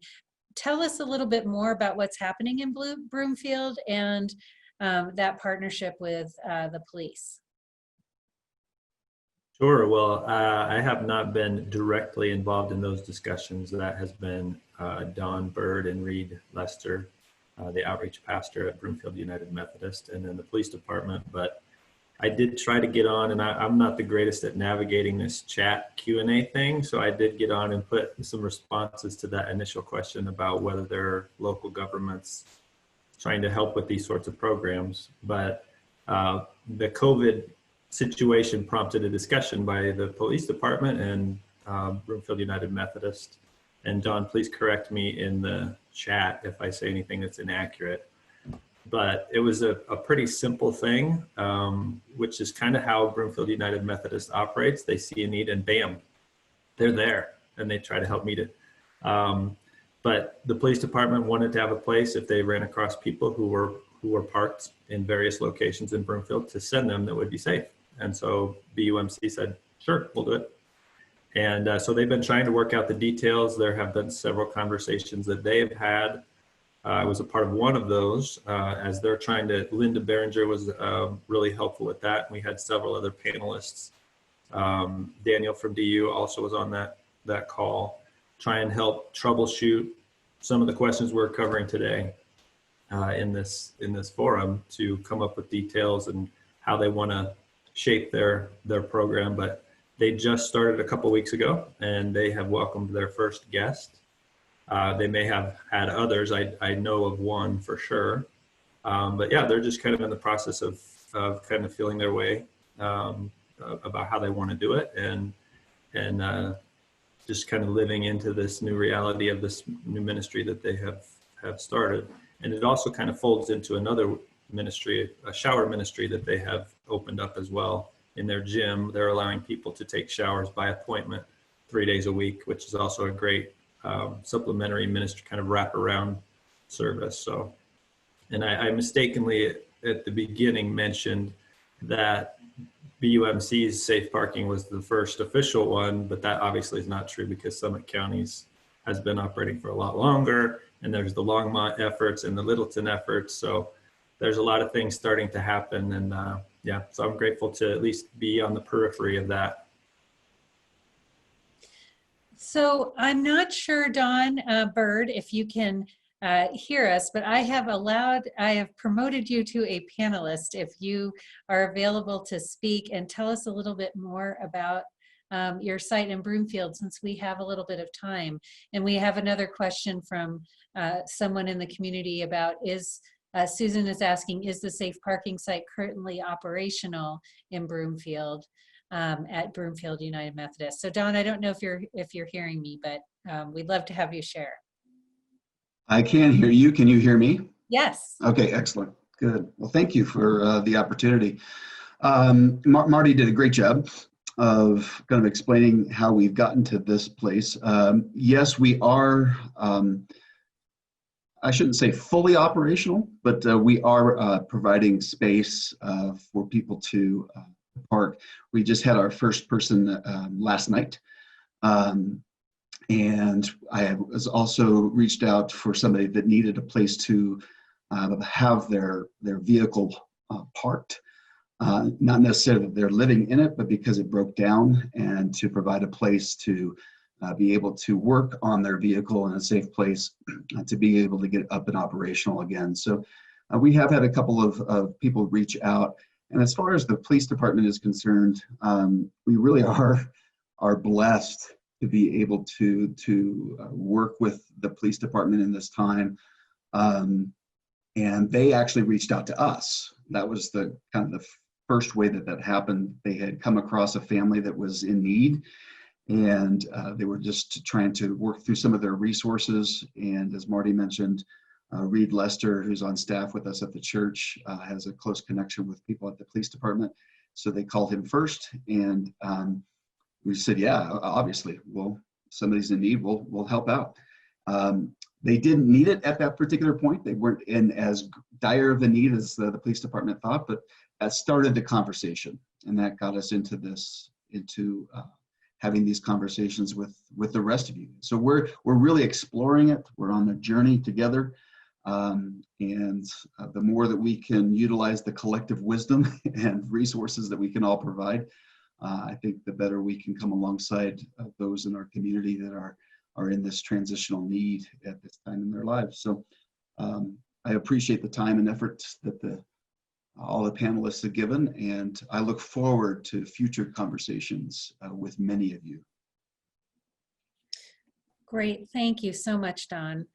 tell us a little bit more about what's happening in Broomfield and that partnership with the police. Sure. Well, I have not been directly involved in those discussions. That has been Don Bird and Reed Lester, the outreach pastor at Broomfield United Methodist, and then the police department. But I did try to get on, and I'm not the greatest at navigating this chat Q&A thing, so I did get on and put some responses to that initial question about whether there are local governments trying to help with these sorts of programs. But the COVID situation prompted a discussion by the police department and Broomfield United Methodist. And Don, please correct me in the chat if I say anything that's inaccurate. But it was a pretty simple thing, which is kind of how Broomfield United Methodist operates. They see a need and bam, they're there and they try to help meet it. But the police department wanted to have a place if they ran across people who were parked in various locations in Broomfield to send them that would be safe. And so BUMC said, sure, we'll do it. And so they've been trying to work out the details. There have been several conversations that they've had. I was a part of one of those as they're trying to, Linda Behringer was really helpful with that. We had several other panelists. Daniel from DU also was on that call, try and help troubleshoot some of the questions we're covering today in this forum to come up with details and how they want to shape their program. But they just started a couple weeks ago and they have welcomed their first guest. They may have had others. I know of one for sure. But yeah, they're just kind of in the process of kind of feeling their way about how they want to do it and just kind of living into this new reality of this new ministry that they have started. And it also kind of folds into another ministry, a shower ministry that they have opened up as well. In their gym, they're allowing people to take showers by appointment 3 days a week, which is also a great supplementary ministry kind of wraparound service. So, and I mistakenly at the beginning mentioned that BUMC's safe parking was the first official one, but that obviously is not true because Summit County's has been operating for a lot longer, and there's the Longmont efforts and the Littleton efforts. So there's a lot of things starting to happen, and yeah, so I'm grateful to at least be on the periphery of that. So I'm not sure, Don Bird, if you can hear us, but I have promoted you to a panelist if you are available to speak and tell us a little bit more about your site in Broomfield, since we have a little bit of time. And we have another question from someone in the community about Susan is asking, is the safe parking site currently operational in Broomfield at Broomfield United Methodist? So Don, I don't know if you're hearing me, but we'd love to have you share. I can hear you. Can you hear me? Yes. Okay, excellent. Good. Well, thank you for the opportunity. Marty did a great job of kind of explaining how we've gotten to this place. Yes, we are, I shouldn't say fully operational, but we are providing space for people to park. We just had our first person last night. And I was also reached out for somebody that needed a place to have their vehicle parked. Not necessarily that they're living in it, but because it broke down, and to provide a place to be able to work on their vehicle in a safe place to be able to get up and operational again. So we have had a couple of people reach out. And as far as the police department is concerned, we really are blessed to be able to work with the police department in this time. And they actually reached out to us. That was the kind of the first way that happened. They had come across a family that was in need, and they were just trying to work through some of their resources. And as Marty mentioned, Reed Lester, who's on staff with us at the church, has a close connection with people at the police department. So they called him first, and we said, yeah, obviously, well, somebody's in need, we'll help out. They didn't need it at that particular point. They weren't in as dire of a need as the police department thought, but that started the conversation, and that got us into having these conversations with the rest of you. So we're really exploring it. We're on the journey together, and the more that we can utilize the collective wisdom and resources that we can all provide, I think the better we can come alongside those in our community that are in this transitional need at this time in their lives. So I appreciate the time and effort that all the panelists have given, and I look forward to future conversations with many of you. Great, thank you so much, Don.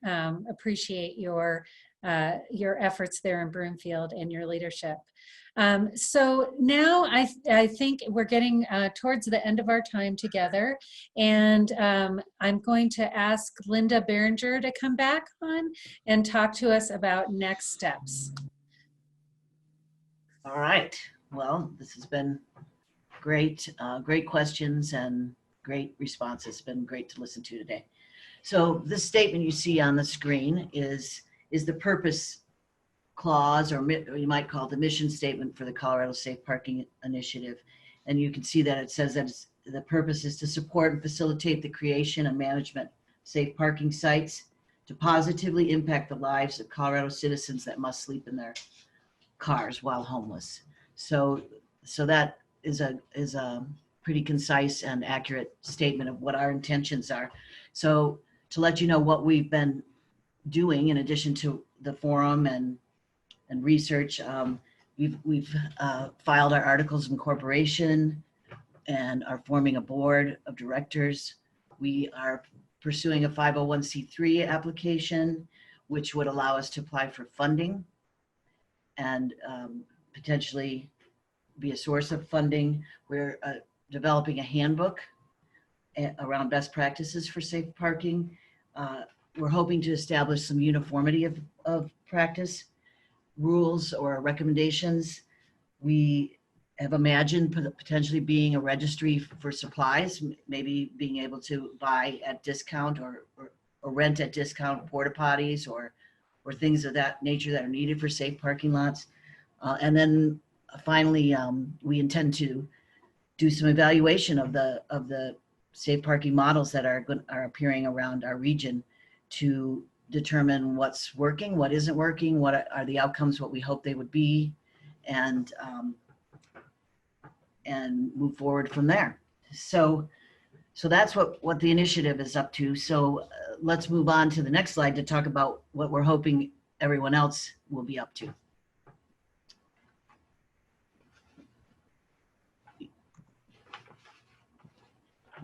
Appreciate your efforts there in Broomfield and your leadership. So now I think we're getting towards the end of our time together, and I'm going to ask Linda Berenger to come back on and talk to us about next steps. All right. Well, this has been great, great questions and great responses. It's been great to listen to today. So this statement you see on the screen is the purpose clause, or you might call it the mission statement for the Colorado Safe Parking Initiative. And you can see that it says that the purpose is to support and facilitate the creation and management of safe parking sites to positively impact the lives of Colorado citizens that must sleep in their cars while homeless. So that is a pretty concise and accurate statement of what our intentions are. So to let you know what we've been doing in addition to the forum and research, we've filed our articles of incorporation and are forming a board of directors. We are pursuing a 501c3 application, which would allow us to apply for funding and potentially be a source of funding. We're developing a handbook around best practices for safe parking. We're hoping to establish some uniformity of practice, rules or recommendations. We have imagined potentially being a registry for supplies, maybe being able to buy at discount or rent at discount porta potties or things of that nature that are needed for safe parking lots. And then finally, we intend to do some evaluation of the safe parking models that are appearing around our region to determine what's working, what isn't working, what are the outcomes, what we hope they would be, and move forward from there. So that's what the initiative is up to. So let's move on to the next slide to talk about what we're hoping everyone else will be up to.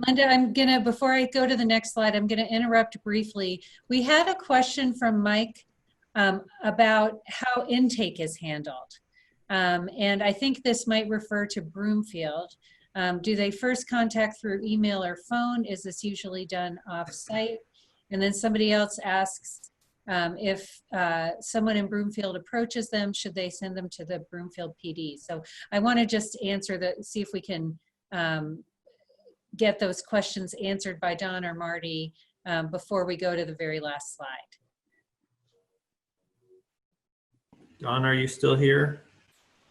Linda, before I go to the next slide, I'm gonna interrupt briefly. We had a question from Mike about how intake is handled. And I think this might refer to Broomfield. Do they first contact through email or phone? Is this usually done off-site? And then somebody else asks if someone in Broomfield approaches them, should they send them to the Broomfield PD? So I wanna just answer see if we can get those questions answered by Don or Marty before we go to the very last slide. Don, are you still here?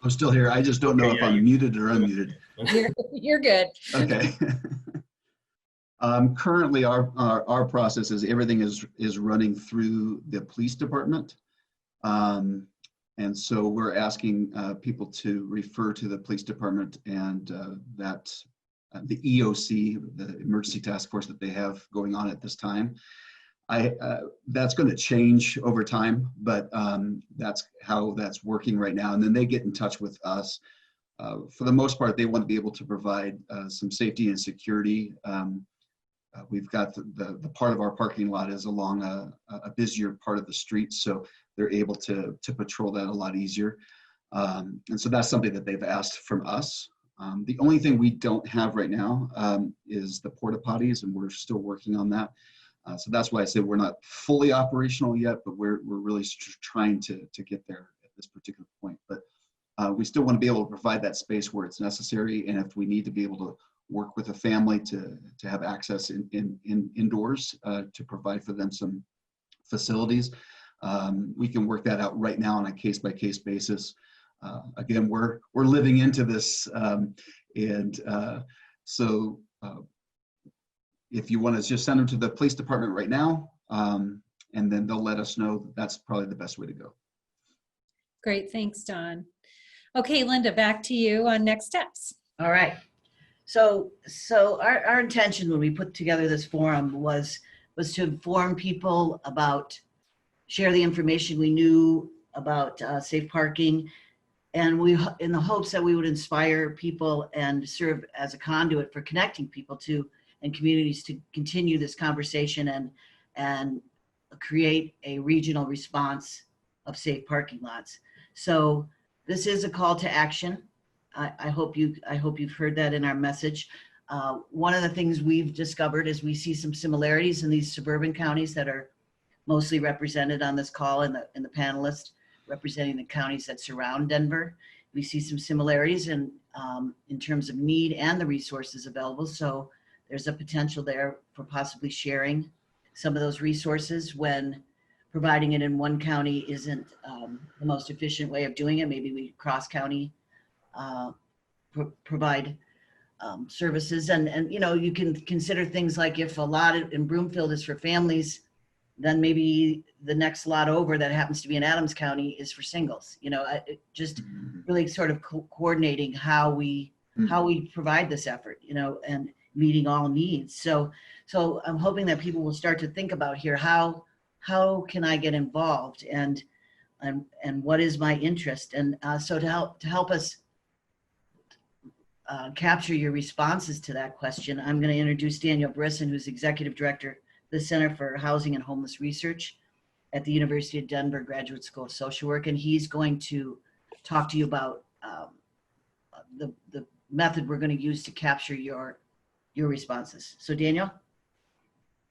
I'm still here. I just don't know if I'm muted or unmuted. You're good. Okay. Currently, our process is everything is running through the police department. And so we're asking people to refer to the police department and the EOC, the emergency task force that they have going on at this time. That's going to change over time, but that's how that's working right now. And then they get in touch with us. For the most part, they want to be able to provide some safety and security. We've got the part of our parking lot is along a busier part of the street, so they're able to patrol that a lot easier. And so that's something that they've asked from us. The only thing we don't have right now is the porta potties, and we're still working on that. So that's why I said we're not fully operational yet, but we're really trying to get there at this particular point. But we still want to be able to provide that space where it's necessary, and if we need to be able to work with a family to have access indoors to provide for them some facilities. We can work that out right now on a case-by-case basis. Again, we're living into this, so if you want to just send them to the police department right now, and then they'll let us know. That's probably the best way to go. Great, thanks, Don. Okay, Linda, back to you on next steps. All right. So our intention when we put together this forum was to inform people about, share the information we knew about safe parking, and we, in the hopes that we would inspire people and serve as a conduit for connecting people to and communities to continue this conversation and create a regional response of safe parking lots. So this is a call to action. I hope you've heard that in our message. One of the things we've discovered is we see some similarities in these suburban counties that are mostly represented on this call, and the panelists representing the counties that surround Denver. We see some similarities in terms of need and the resources available. So there's a potential there for possibly sharing some of those resources when providing it in one county isn't the most efficient way of doing it. Maybe we cross-county provide services, and you know, you can consider things like if a lot in Broomfield is for families, then maybe the next lot over that happens to be in Adams County is for singles. You know, just really sort of coordinating how we provide this effort, you know, and meeting all needs. So I'm hoping that people will start to think about here, how can I get involved, and what is my interest? And so to help us capture your responses to that question, I'm going to introduce Daniel Brisson, who's Executive Director of the Center for Housing and Homeless Research at the University of Denver Graduate School of Social Work, and he's going to talk to you about the method we're going to use to capture your responses. So Daniel?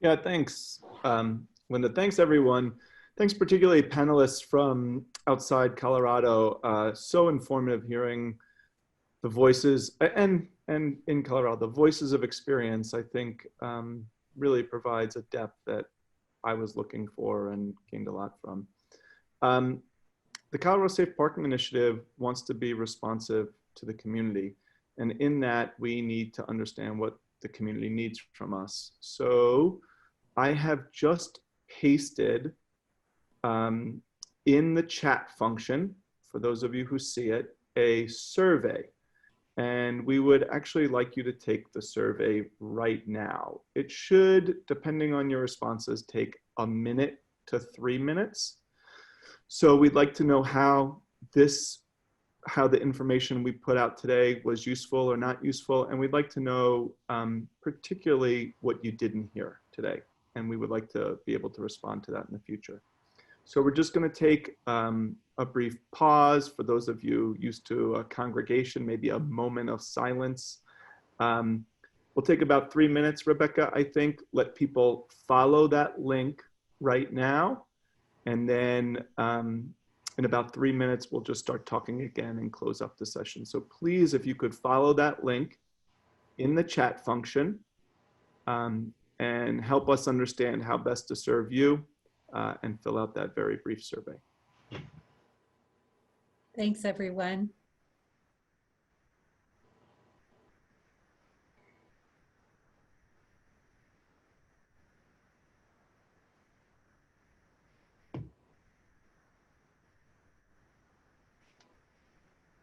Yeah, thanks, Linda. Thanks, everyone. Thanks particularly panelists from outside Colorado. So informative hearing the voices, and in Colorado, the voices of experience, I think, really provides a depth that I was looking for and gained a lot from. The Colorado Safe Parking Initiative wants to be responsive to the community. And in that, we need to understand what the community needs from us. So I have just pasted in the chat function, for those of you who see it, a survey. And we would actually like you to take the survey right now. It should, depending on your responses, take 1 minute to 3 minutes. So we'd like to know how the information we put out today was useful or not useful. And we'd like to know particularly what you didn't hear today. And we would like to be able to respond to that in the future. So we're just going to take a brief pause for those of you used to a congregation, maybe a moment of silence. We'll take about 3 minutes, Rebecca, I think. Let people follow that link right now. And then in about 3 minutes, we'll just start talking again and close up the session. So please, if you could follow that link in the chat function and help us understand how best to serve you. And fill out that very brief survey. Thanks, everyone.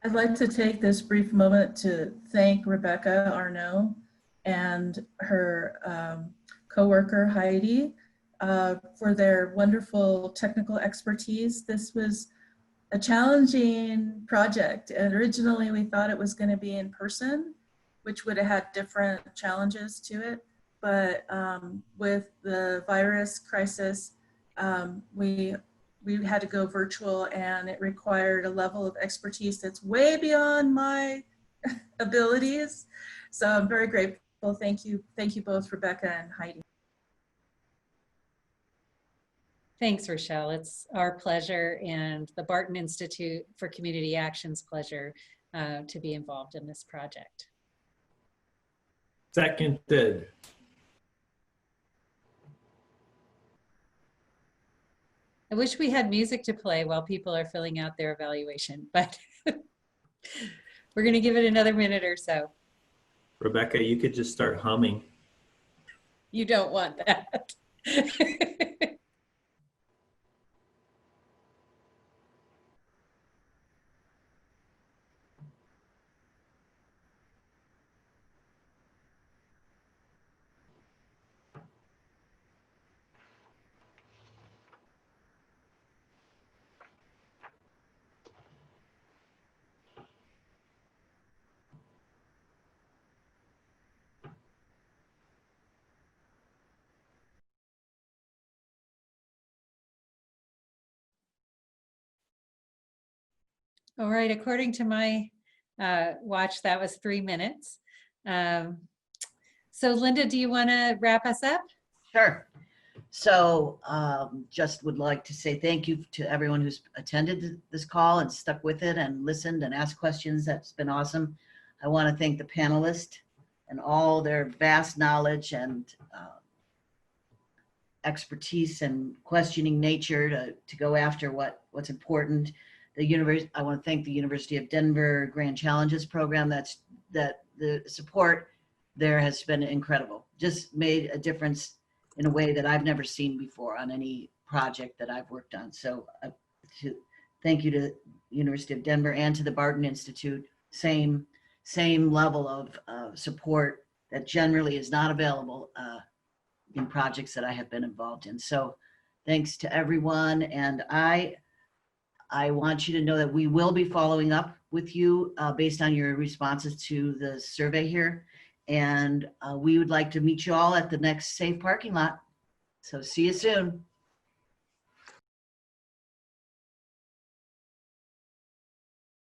I'd like to take this brief moment to thank Rebecca Arnault and her coworker Heidi for their wonderful technical expertise. This was a challenging project, and originally we thought it was going to be in person, which would have had different challenges to it. But with the virus crisis, we had to go virtual, and it required a level of expertise that's way beyond my abilities. So I'm very grateful. Thank you both, Rebecca and Heidi. Thanks, Rochelle. It's our pleasure and the Barton Institute for Community Action's pleasure to be involved in this project. Seconded. I wish we had music to play while people are filling out their evaluation, but we're going to give it another minute or so. Rebecca, you could just start humming. You don't want that. All right, according to my watch, that was 3 minutes. So Linda, do you want to wrap us up? Sure. So just would like to say thank you to everyone who's attended this call and stuck with it and listened and asked questions. That's been awesome. I want to thank the panelists and all their vast knowledge and expertise and questioning nature to go after what's important. I want to thank the University of Denver Grand Challenges program. That the support there has been incredible. Just made a difference in a way that I've never seen before on any project that I've worked on. So thank you to University of Denver and to the Barton Institute. Same level of support that generally is not available in projects that I have been involved in. So thanks to everyone. And I want you to know that we will be following up with you based on your responses to the survey here. And we would like to meet you all at the next Safe Parking Lot. So see you soon.